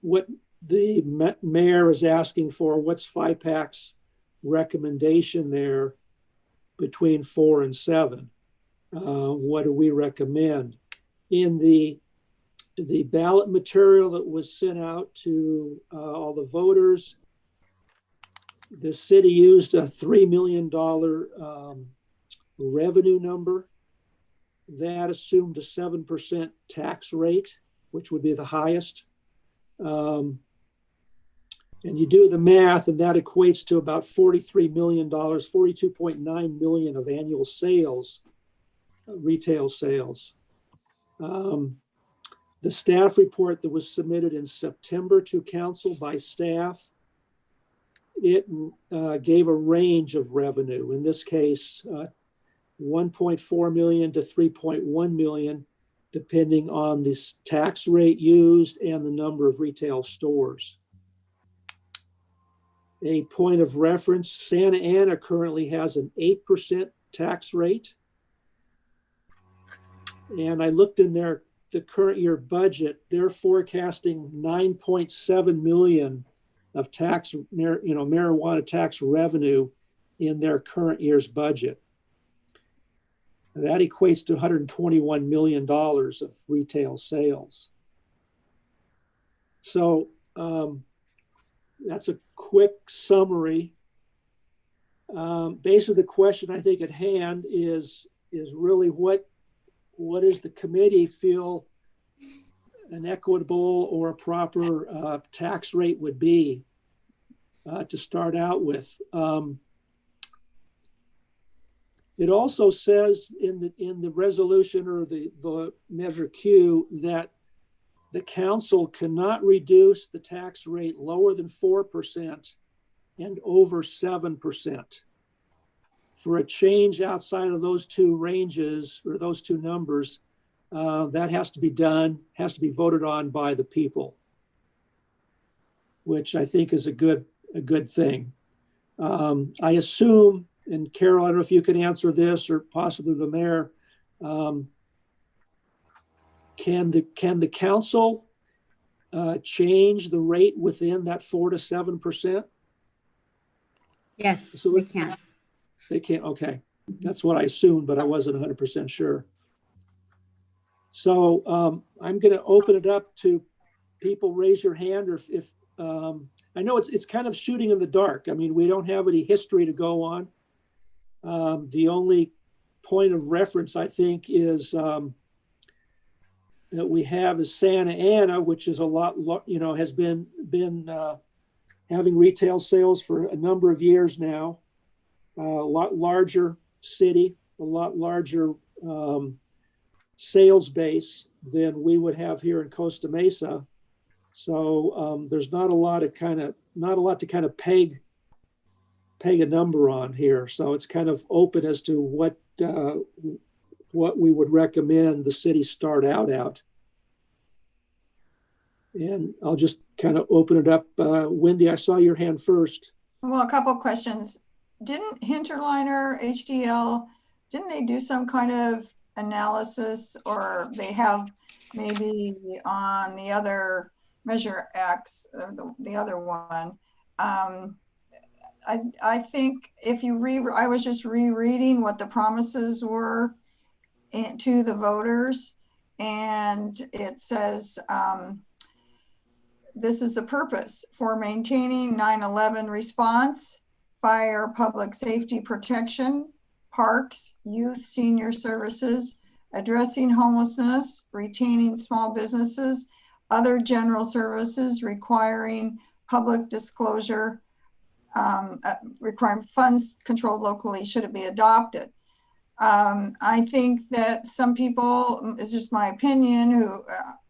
mayor is asking for. What's FiPAC's recommendation there between 4 and 7? What do we recommend? In the ballot material that was sent out to all the voters, the city used a $3 million revenue number. That assumed a 7% tax rate, which would be the highest. And you do the math, and that equates to about $43 million, $42.9 million of annual sales, retail sales. The staff report that was submitted in September to council by staff, it gave a range of revenue. In this case, 1.4 million to 3.1 million, depending on the tax rate used and the number of retail stores. A point of reference, Santa Ana currently has an 8% tax rate. And I looked in the current year budget, they're forecasting 9.7 million of marijuana tax revenue in their current year's budget. That equates to $121 million of retail sales. So that's a quick summary. Basically, the question I think at hand is really what what does the committee feel an equitable or a proper tax rate would be to start out with? It also says in the resolution or the measure Q that the council cannot reduce the tax rate lower than 4% and over 7%. For a change outside of those two ranges or those two numbers, that has to be done, has to be voted on by the people, which I think is a good thing. I assume, and Carol, I don't know if you can answer this or possibly the mayor, can the council change the rate within that 4 to 7%? Yes, So we can. They can't, okay. That's what I assumed, but I wasn't 100% sure. So I'm going to open it up to people. Raise your hand, or if I know it's kind of shooting in the dark. I mean, we don't have any history to go on. The only point of reference, I think, is that we have is Santa Ana, which is a lot, has been having retail sales for a number of years now. A lot larger city, a lot larger sales base than we would have here in Costa Mesa. So there's not a lot to kind of peg a number on here. So it's kind of open as to what we would recommend the city start out at. And I'll just kind of open it up. Wendy, I saw your hand first. Well, a couple of questions. Didn't Hinterliner, HDL, didn't they do some kind of analysis, or they have maybe on the other measure X, the other one? I think if you I was just rereading what the promises were to the voters, and it says, this is the purpose for maintaining 9/11 response, fire, public safety protection, parks, youth, senior services, addressing homelessness, retaining small businesses, other general services requiring public disclosure, requiring funds controlled locally should it be adopted. I think that some people, it's just my opinion, who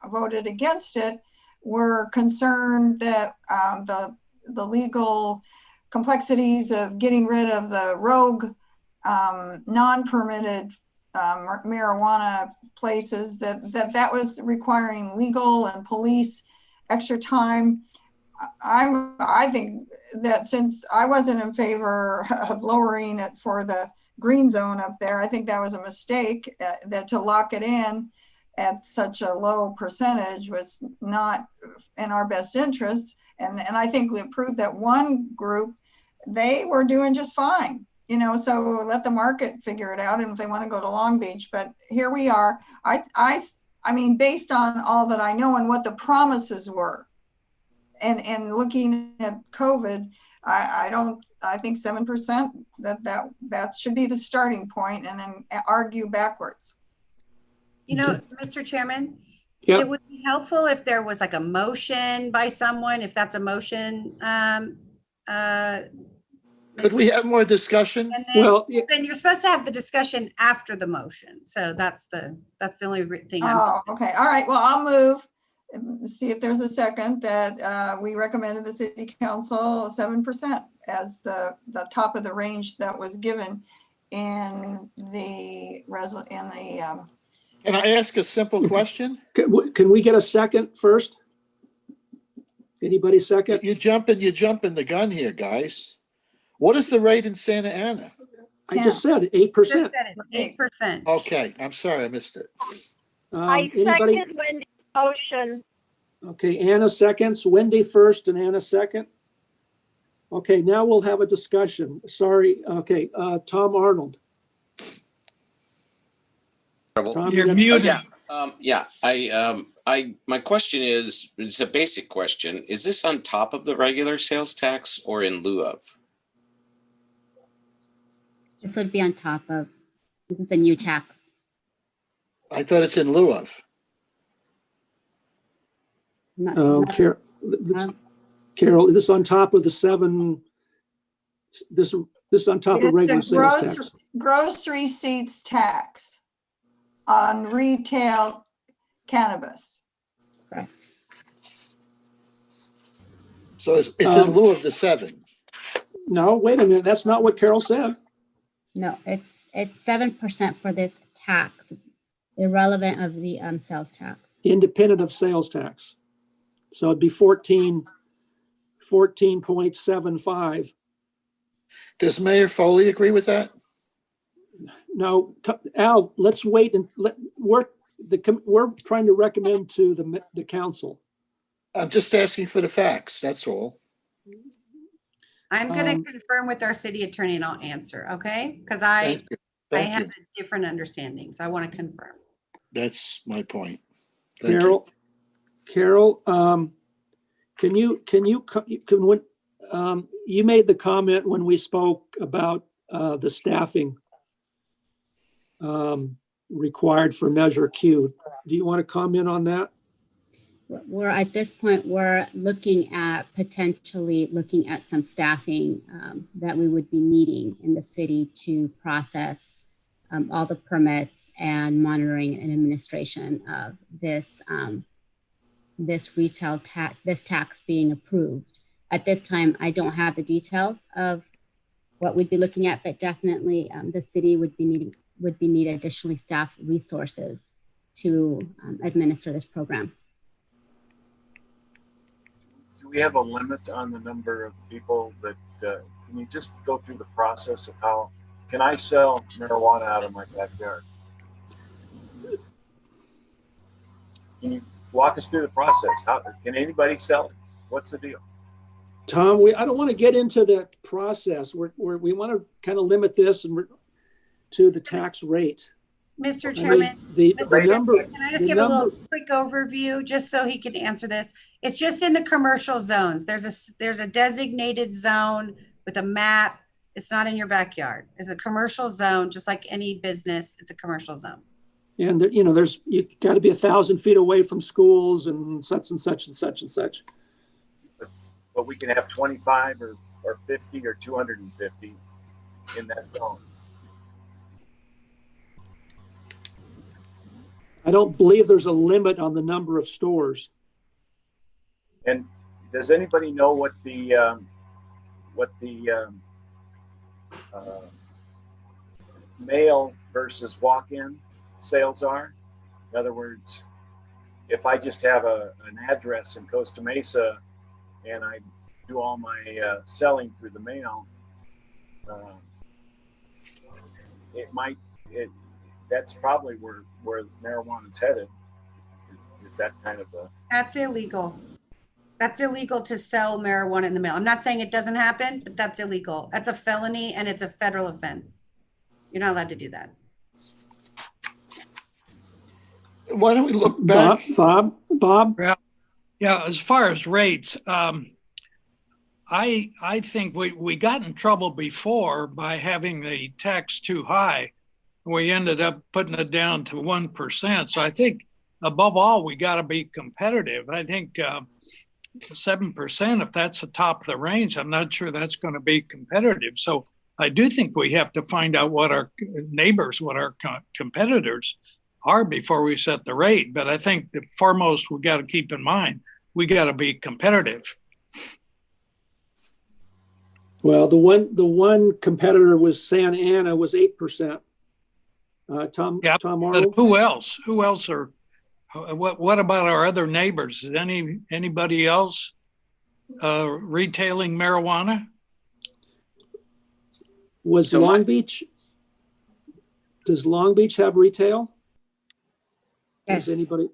voted against it were concerned that the legal complexities of getting rid of the rogue, non-permitted marijuana places, that was requiring legal and police extra time. I think that since I wasn't in favor of lowering it for the green zone up there, I think that was a mistake, that to lock it in at such a low percentage was not in our best interest. And I think we proved that one group, they were doing just fine, so let the market figure it out. And if they want to go to Long Beach, but here we are. I mean, based on all that I know and what the promises were, and looking at COVID, I think 7%, that should be the starting point, and then argue backwards. Mr. Chairman, Yep. It would be helpful if there was like a motion by someone, if that's a motion. Could we have more discussion? And then, Well, then you're supposed to have the discussion after the motion. So that's the only thing I'm saying. Oh, okay. All right. Well, I'll move. See if there's a second that we recommended the city council 7% as the top of the range that was given in the Can I ask a simple question? Can we get a second first? Anybody second? You're jumping the gun here, guys. What is the rate in Santa Ana? I just said 8%. Just said it, 8%. Okay, I'm sorry, I missed it. I Anybody? second Wendy's motion. Okay, Anna seconds. Wendy first and Anna second. Okay, now we'll have a discussion. Sorry. Okay, Tom Arnold. Tom, You're you got- muted. My question is, it's a basic question. Is this on top of the regular sales tax or in lieu of? This would be on top of, this is a new tax. I thought it's in lieu of. Carol, is this on top of the 7? This is on top of regular It's a sales tax. gross receipts tax on retail cannabis. Correct. So it's in lieu of the 7. No, wait a minute. That's not what Carol said. No, it's 7% for this tax, irrelevant of the sales tax. Independent of sales tax. So it'd be 14.75. Does Mayor Foley agree with that? No, Al, let's wait and we're trying to recommend to the council. I'm just asking for the facts. That's all. I'm going to confirm with our city attorney and I'll answer, okay? Because I have a different understanding, so I want to confirm. That's my point. Carol, you made the comment when we spoke about the staffing required for Measure Q. Do you want to comment on that? We're at this point, we're potentially looking at some staffing that we would be needing in the city to process all the permits and monitoring and administration of this retail tax, this tax being approved. At this time, I don't have the details of what we'd be looking at, but definitely the city would need additionally staff resources to administer this program. Do we have a limit on the number of people that, can you just go through the process of how, can I sell marijuana out of my backyard? Can you walk us through the process? How can anybody sell it? What's the deal? Tom, I don't want to get into the process. We want to kind of limit this to the tax rate. Mr. Chairman, the number. Can I just give a little quick overview just so he can answer this? It's just in the commercial zones. There's a designated zone with a map. It's not in your backyard. It's a commercial zone, just like any business. It's a commercial zone. And you got to be 1,000 feet away from schools and such and such and such and such. But we can have 25 or 50 or 250 in that zone. I don't believe there's a limit on the number of stores. And does anybody know what the mail versus walk-in sales are? In other words, if I just have an address in Costa Mesa and I do all my selling through the mail, that's probably where marijuana is headed. Is that kind of a... That's illegal. That's illegal to sell marijuana in the mail. I'm not saying it doesn't happen, but that's illegal. That's a felony and it's a federal offense. You're not allowed to do that. Why don't we look back? Bob? Yeah, as far as rates, I think we got in trouble before by having the tax too high. We ended up putting it down to 1%. So I think above all, we got to be competitive. I think 7%, if that's the top of the range, I'm not sure that's going to be competitive. So I do think we have to find out what our neighbors, what our competitors are before we set the rate. But I think the foremost we got to keep in mind, we got to be competitive. Well, the one competitor was Santa Ana, was 8%. Tom Arnold? Who else? Who else are? What about our other neighbors? Is anybody else retailing marijuana? Was Long Beach? Does Long Beach have retail? Yes. Does anybody?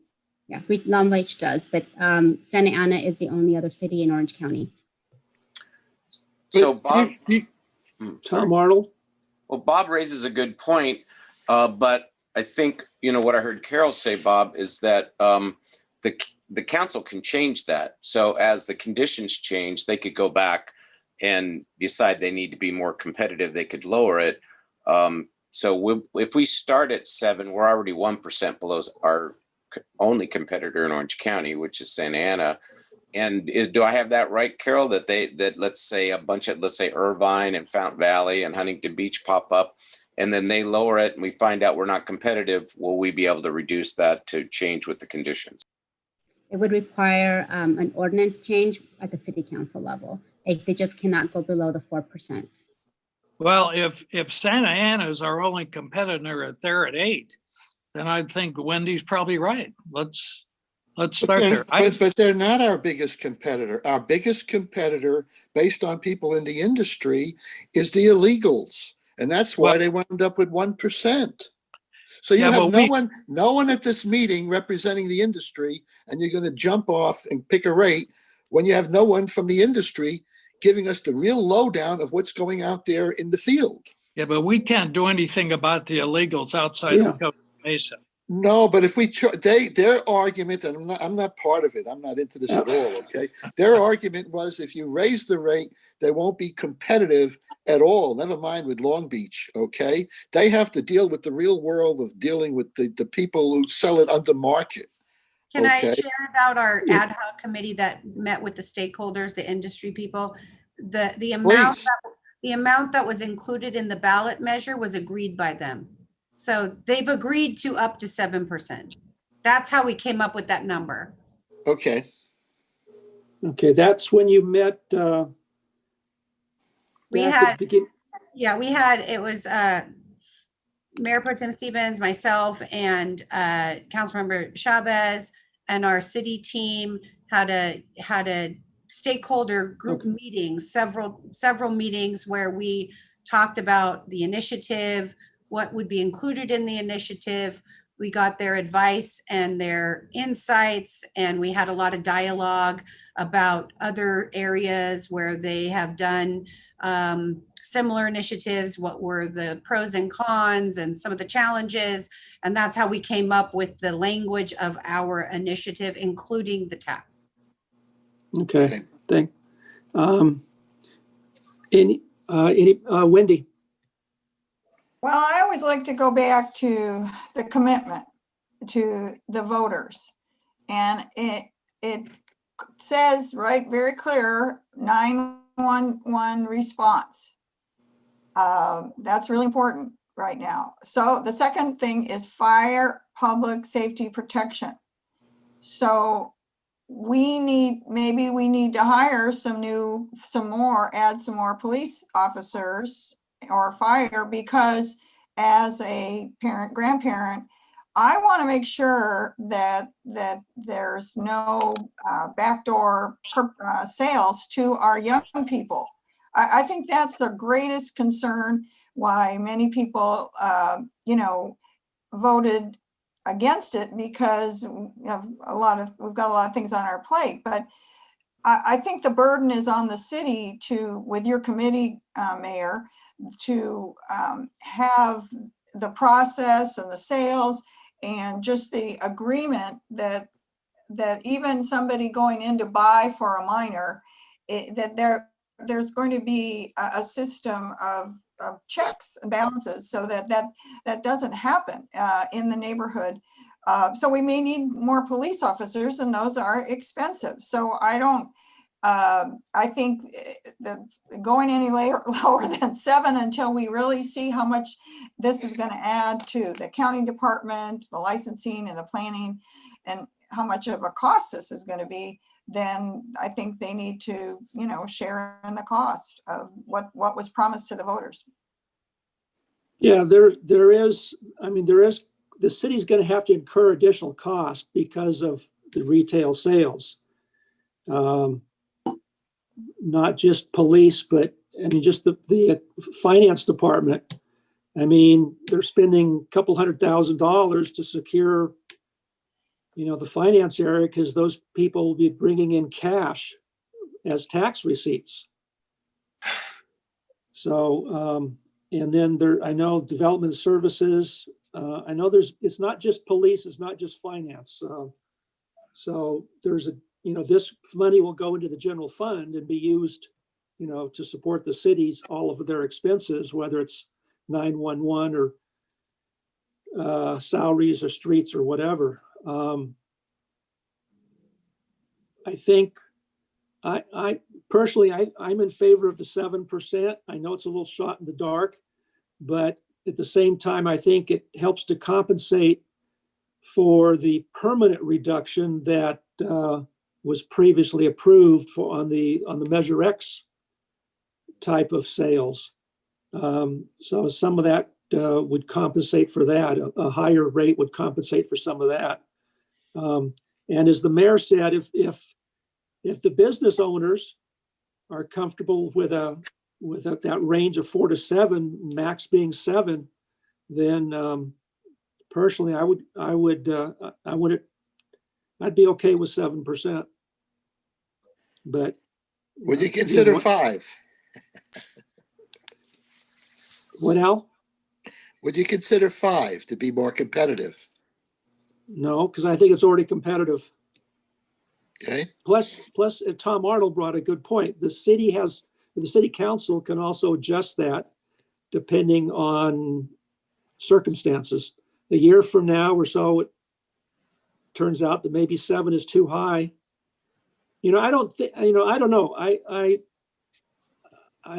Yeah, Long Beach does, but Santa Ana is the only other city in Orange County. So Bob, Tom Arnold? Well, Bob raises a good point, but I think, what I heard Carol say, Bob, is that the council can change that. So as the conditions change, they could go back and decide they need to be more competitive. They could lower it. So if we start at 7, we're already 1% below our only competitor in Orange County, which is Santa Ana. And do I have that right, Carol, that let's say a bunch of, let's say Irvine and Fountain Valley and Huntington Beach pop up, and then they lower it and we find out we're not competitive, will we be able to reduce that to change with the conditions? It would require an ordinance change at the city council level. They just cannot go below the 4%. Well, if Santa Ana is our only competitor, they're at 8, then I think Wendy's probably right. Let's start there. But they're not our biggest competitor. Our biggest competitor, based on people in the industry, is the illegals, and that's why they wound up with 1%. So you have no one at this meeting representing the industry, and you're going to jump off and pick a rate when you have no one from the industry giving us the real lowdown of what's going out there in the field. Yeah, but we can't do anything about the illegals outside of Costa Mesa. No, but if we their argument, and I'm not part of it, I'm not into this at all, okay? Their argument was if you raise the rate, they won't be competitive at all, never mind with Long Beach, okay? They have to deal with the real world of dealing with the people who sell it under market. Can I share about our ad hoc committee that met with the stakeholders, the industry people? The amount that was included in the ballot measure was agreed by them. So they've agreed to up to 7%. That's how we came up with that number. Okay. Okay, that's when you met. It was Mayor Pro Tem Stevens, myself, and Councilmember Chavez, and our city team had a stakeholder group meeting, several meetings where we talked about the initiative, what would be included in the initiative. We got their advice and their insights, and we had a lot of dialogue about other areas where they have done similar initiatives, what were the pros and cons and some of the challenges. And that's how we came up with the language of our initiative, including the tax. Okay, thank. Wendy? Well, I always like to go back to the commitment to the voters. And it says, right, very clear, 911 response. That's really important right now. So the second thing is fire public safety protection. So maybe we need to hire add some more police officers or fire, because as a grandparent, I want to make sure that there's no backdoor sales to our young people. I think that's the greatest concern why many people, voted against it, because we've got a lot of things on our plate. But I think the burden is on the city with your committee, Mayor, to have the process and the sales and just the agreement that even somebody going in to buy for a minor, that there's going to be a system of checks and balances so that doesn't happen in the neighborhood. So we may need more police officers, and those are expensive. So I think that going any lower than 7 until we really see how much this is going to add to the county department, the licensing and the planning, and how much of a cost this is going to be, then I think they need to, share in the cost of what was promised to the voters. Yeah, there is, the city's going to have to incur additional cost because of the retail sales. Not just police, but just the finance department. They're spending a couple $100,000 to secure, the finance area, because those people will be bringing in cash as tax receipts. So, and then I know development services. I know it's not just police, it's not just finance. So there's this money will go into the general fund and be used, to support the cities, all of their expenses, whether it's 911 or salaries or streets or whatever. I think I personally, I'm in favor of the 7%. I know it's a little shot in the dark, but at the same time, I think it helps to compensate for the permanent reduction that was previously approved for on the Measure X type of sales. So some of that would compensate for that. A higher rate would compensate for some of that. And as the mayor said, if the business owners are comfortable with that range of 4 to 7, max being 7, then personally, I'd be okay with 7%. But would you consider 5? What, Al? Would you consider 5 to be more competitive? No, because I think it's already competitive. Okay. Plus, Tom Arnold brought a good point. The city council can also adjust that depending on circumstances. A year from now or so, it turns out that maybe 7 is too high. I don't think. I don't know. I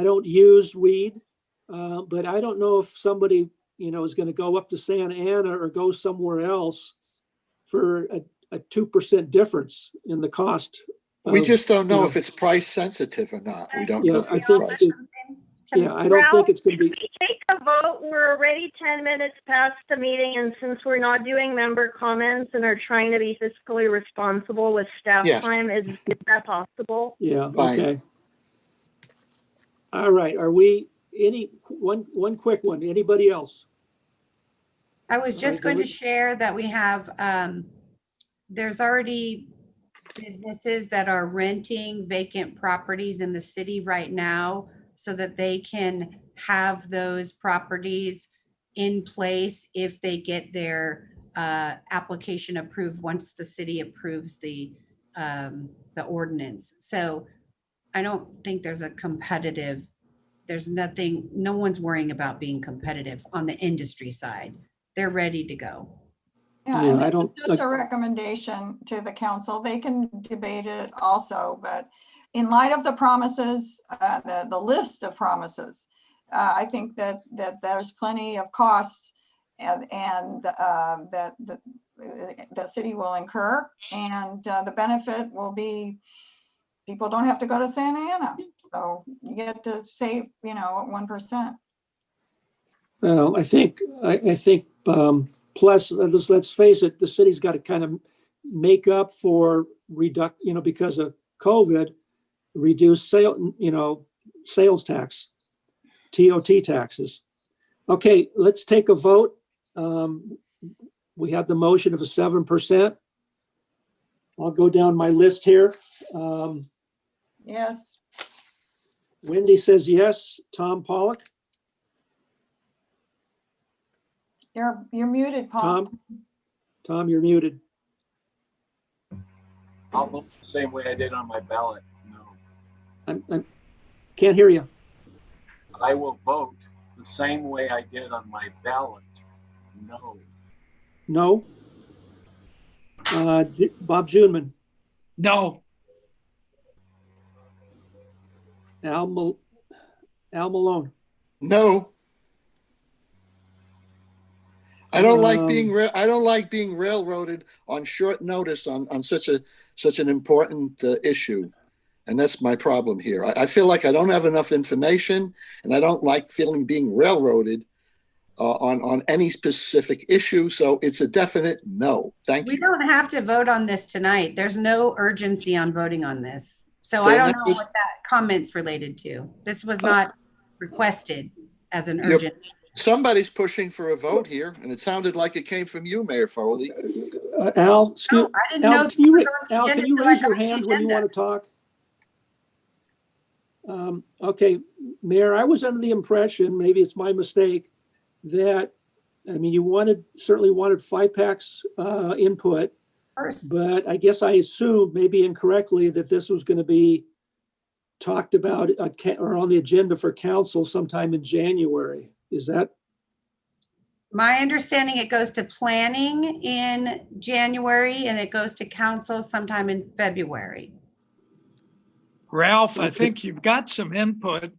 don't use weed, but I don't know if somebody is going to go up to Santa Ana or go somewhere else for a 2% difference in the cost. We just don't know if it's price sensitive or not. We don't know if it's price. I don't think it's going to be. Can we take a vote? We're already 10 minutes past the meeting, and since we're not doing member comments and are trying to be fiscally responsible with staff time, is that possible? Yeah. Fine. Okay. All right. Are we one quick one? Anybody else? I was just going to share that we have, there's already businesses that are renting vacant properties in the city right now so that they can have those properties in place if they get their application approved once the city approves the ordinance. So I don't think there's nothing, no one's worrying about being competitive on the industry side. They're ready to go. Yeah, and this is just a recommendation to the council. They can debate it also, but in light of the promises, the list of promises, I think that there's plenty of costs and that the city will incur, and the benefit will be people don't have to go to Santa Ana, so you get to save 1%. Well, I think plus let's face it, the city's got to kind of make up for because of COVID, reduce sales tax, TOT taxes. Okay, let's take a vote. We have the motion of a 7%. I'll go down my list here. Yes. Wendy says yes. Tom Pollock. You're muted, Paul. Tom, you're muted. I'll vote the same way I did on my ballot. No. I can't hear you. I will vote the same way I did on my ballot. No. No. Bob Junman. No. Al Malone. No. I don't like being railroaded on short notice on such an important issue, and that's my problem here. I feel like I don't have enough information, and I don't like being railroaded on any specific issue. So it's a definite no. Thank you. We don't have to vote on this tonight. There's no urgency on voting on this. So I don't know what that comment's related to. This was not requested as an urgent. Somebody's pushing for a vote here, and it sounded like it came from you, Mayor Foley. Al, I didn't know. Can you raise your hand when you want to talk? Okay, Mayor, I was under the impression, maybe it's my mistake, that, you certainly wanted FiPAC's input, but I guess I assumed, maybe incorrectly, that this was going to be talked about or on the agenda for council sometime in January. Is that My understanding, it goes to planning in January and it goes to council sometime in February. Ralph, I think you've got some input.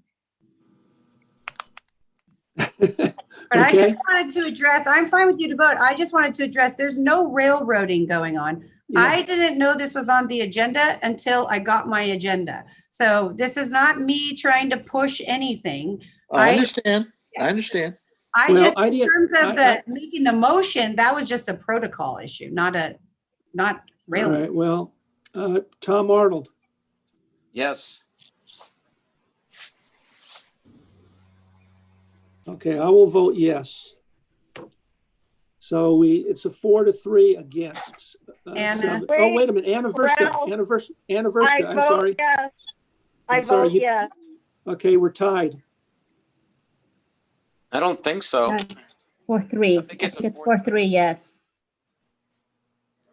But I just wanted to address, I'm fine with you to vote. I just wanted to address, there's no railroading going on. Yeah. I didn't know this was on the agenda until I got my agenda. So this is not me trying to push anything. I understand. I understand. In terms of making the motion, that was just a protocol issue, not rail. All right, well, Tom Arnold. Yes. Okay, I will vote yes. So it's a 4-3 against. Anna. Oh, wait a minute, Anna Verska. I'm sorry. Yes. I vote sorry, yes. Okay, we're tied. I don't think so. 4-3. I think it's 4-3, yes.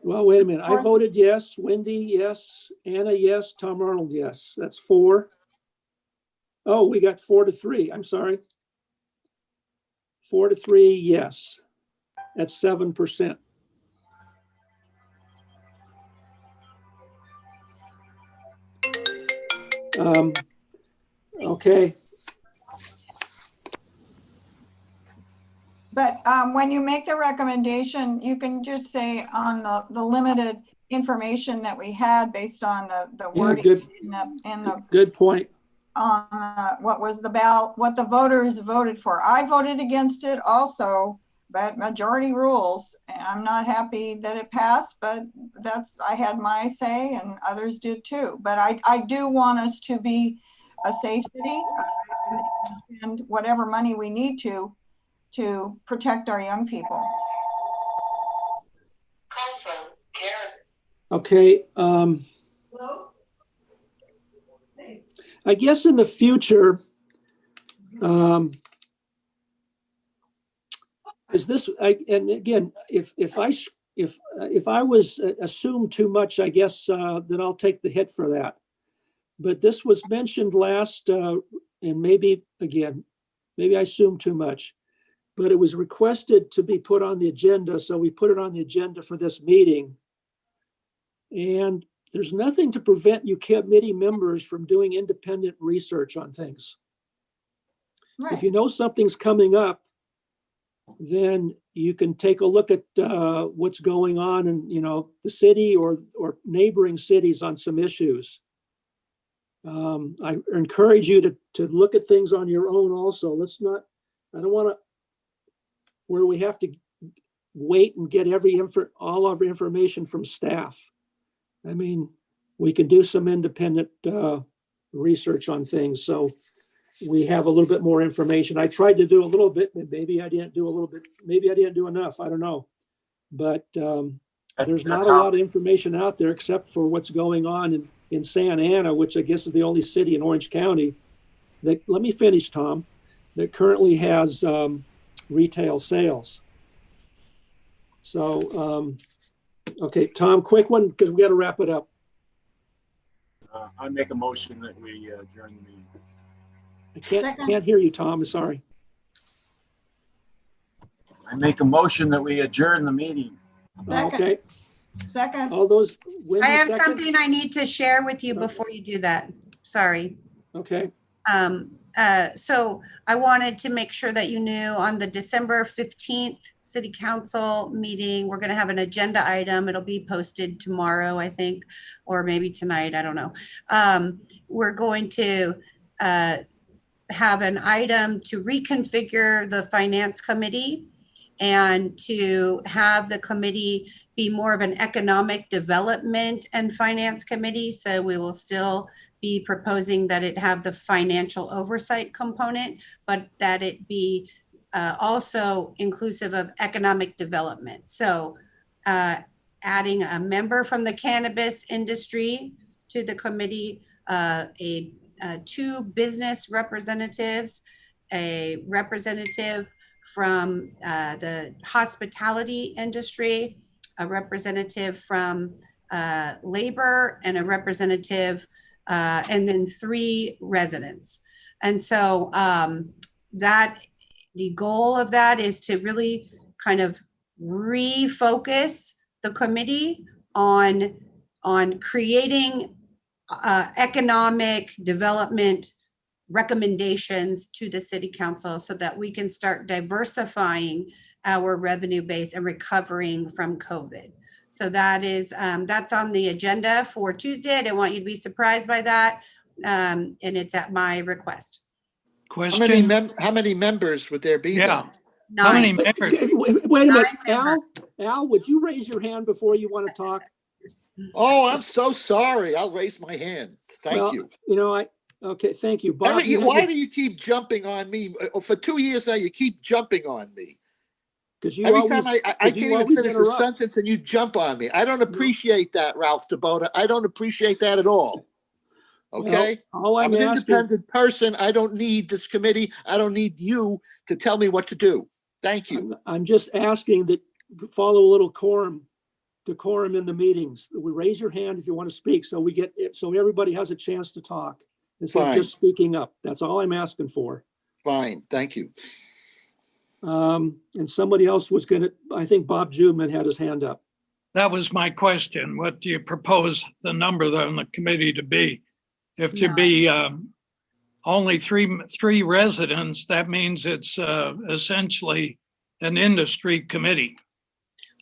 Well, wait a minute. I voted yes. Wendy, yes. Anna, yes. Tom Arnold, yes. That's 4. Oh, we got 4-3. I'm sorry. 4-3, yes. That's 7%. Okay. But when you make the recommendation, you can just say on the limited information that we had based on the wording in the good point. On what was the ballot, what the voters voted for. I voted against it also, but majority rules. I'm not happy that it passed, but I had my say and others did too. But I do want us to be a safe city and spend whatever money we need to protect our young people. Okay. I guess in the future, is this? And again, if I was assumed too much, I guess then I'll take the hit for that. But this was mentioned last, and maybe again, maybe I assumed too much. But it was requested to be put on the agenda, so we put it on the agenda for this meeting. And there's nothing to prevent you committee members from doing independent research on things. Right. If you know something's coming up, then you can take a look at what's going on in the city or neighboring cities on some issues. I encourage you to look at things on your own also. I don't want to where we have to wait and get all of our information from staff. I mean, we can do some independent research on things, so we have a little bit more information. I tried to do a little bit, but maybe I didn't do a little bit. Maybe I didn't do enough. I don't know. But there's not a lot of information out there except for what's going on in Santa Ana, which I guess is the only city in Orange County that, let me finish, Tom, that currently has retail sales. So, okay, Tom, quick one, because we got to wrap it up. I make a motion that we adjourn the meeting. I can't hear you, Tom. I'm sorry. I make a motion that we adjourn the meeting. Okay. Second. All those. I have something I need to share with you before you do that. Sorry. Okay. So I wanted to make sure that you knew on the December 15th City Council meeting, we're going to have an agenda item. It'll be posted tomorrow, I think, or maybe tonight. I don't know. We're going to have an item to reconfigure the Finance Committee and to have the committee be more of an economic development and finance committee. So we will still be proposing that it have the financial oversight component, but that it be also inclusive of economic development. So adding a member from the cannabis industry to the committee, two business representatives, a representative from the hospitality industry, a representative from labor, and a representative, and then 3 residents. And so that the goal of that is to really kind of refocus the committee on creating economic development recommendations to the city council so that we can start diversifying our revenue base and recovering from COVID. So that is, that's on the agenda for Tuesday. I didn't want you to be surprised by that. And it's at my request. Question. How many members would there be? Yeah. Nine. How many members? Wait a minute, Al, would you raise your hand before you want to talk? Oh, I'm so sorry. I'll raise my hand. Thank you. You know, okay, thank you. Bob, why do you keep jumping on me? For 2 years now, you keep jumping on me. Because you Every time I can't even finish a sentence and you jump on me. I don't appreciate that, Ralph DeBoda. I don't appreciate that at all. Okay? Well, I'm an independent person. I don't need this committee. I don't need you to tell me what to do. Thank you. I'm just asking that follow a little decorum in the meetings. We raise your hand if you want to speak, so we get it, so everybody has a chance to talk instead of just speaking up. That's all I'm asking for. Fine, thank you. And somebody else was I think Bob Jubman had his hand up. That was my question. What do you propose the number on the committee to be? If to be only three residents, that means it's essentially an industry committee.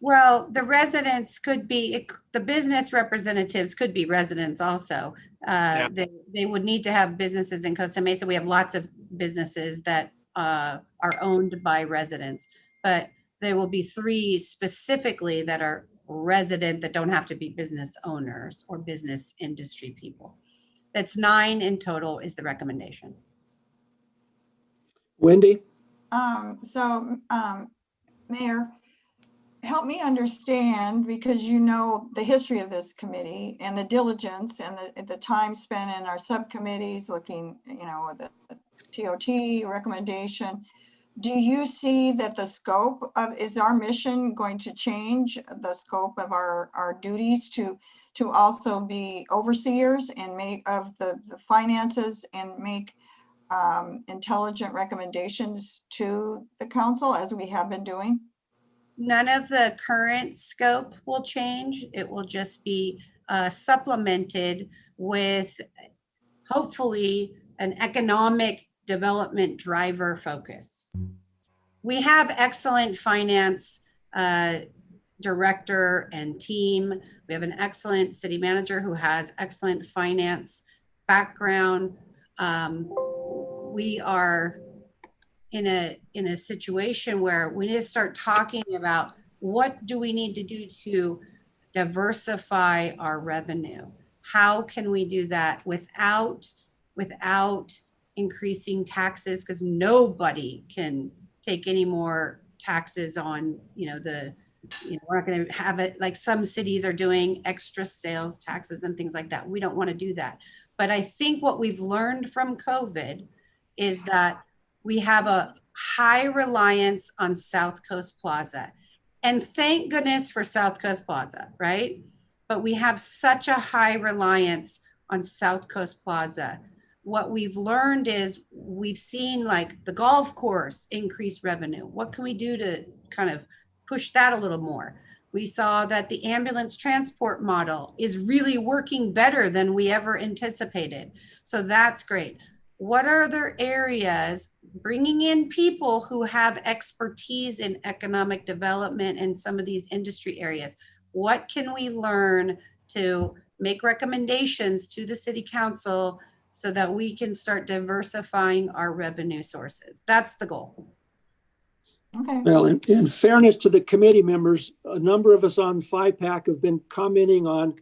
Well, the residents could be, the business representatives could be residents also. They would need to have businesses in Costa Mesa. We have lots of businesses that are owned by residents, but there will be 3 specifically that are resident that don't have to be business owners or business industry people. That's 9 in total is the recommendation. Wendy? Mayor, help me understand, because you know the history of this committee and the diligence and the time spent in our subcommittees looking, you know, the TOT recommendation. Do you see that the scope of, is our mission going to change the scope of our duties to also be overseers and make of the finances and make intelligent recommendations to the council as we have been doing? None of the current scope will change. It will just be supplemented with hopefully an economic development driver focus. We have excellent finance director and team. We have an excellent city manager who has excellent finance background. We are in a situation where we need to start talking about what do we need to do to diversify our revenue? How can we do that without increasing taxes? Because nobody can take any more taxes on, we're not going to have it like some cities are doing, extra sales taxes and things like that. We don't want to do that. But I think what we've learned from COVID is that we have a high reliance on South Coast Plaza. And thank goodness for South Coast Plaza, right? But we have such a high reliance on South Coast Plaza. What we've learned is we've seen like the golf course increase revenue. What can we do to kind of push that a little more? We saw that the ambulance transport model is really working better than we ever anticipated. So that's great. What are other areas, bringing in people who have expertise in economic development in some of these industry areas? What can we learn to make recommendations to the city council so that we can start diversifying our revenue sources? That's the goal. Okay. Well, in fairness to the committee members, a number of us on FiPAC have been commenting on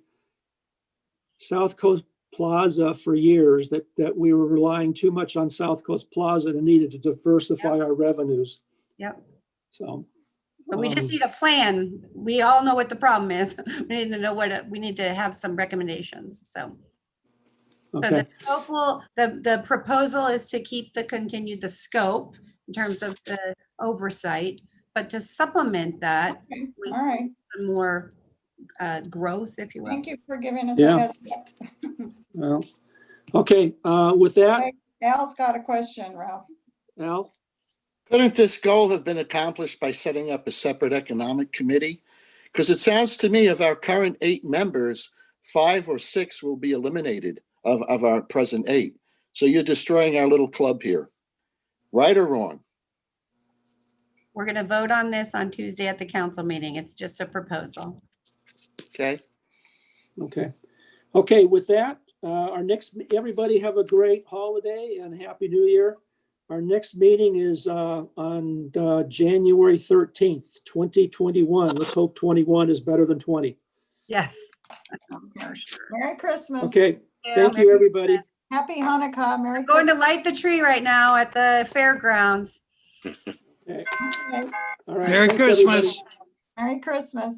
South Coast Plaza for years, that we were relying too much on South Coast Plaza and needed to diversify our revenues. Yep. So, but we just need a plan. We all know what the problem is. We need to know we need to have some recommendations. So, okay. So the scope the proposal is to keep the scope in terms of the oversight, but to supplement that with all right, some more growth, if you will. thank you for giving us a heads up. Well, okay. With that, Al's got a question, Ralph. Al. Couldn't this goal have been accomplished by setting up a separate economic committee? Because it sounds to me of our current 8 members, 5 or 6 will be eliminated of our present 8. So you're destroying our little club here. Right or wrong? We're going to vote on this on Tuesday at the council meeting. It's just a proposal. Okay. Okay. Okay, with that, everybody have a great holiday and Happy New Year. Our next meeting is on January 13th, 2021. Let's hope 21 is better than 20. Yes. Merry Christmas. Okay, thank you, everybody. Happy Hanukkah. Merry Going to Christmas. light the tree right now at the fairgrounds. Okay. Okay. All right. Merry thanks, everybody. Christmas. Merry Christmas.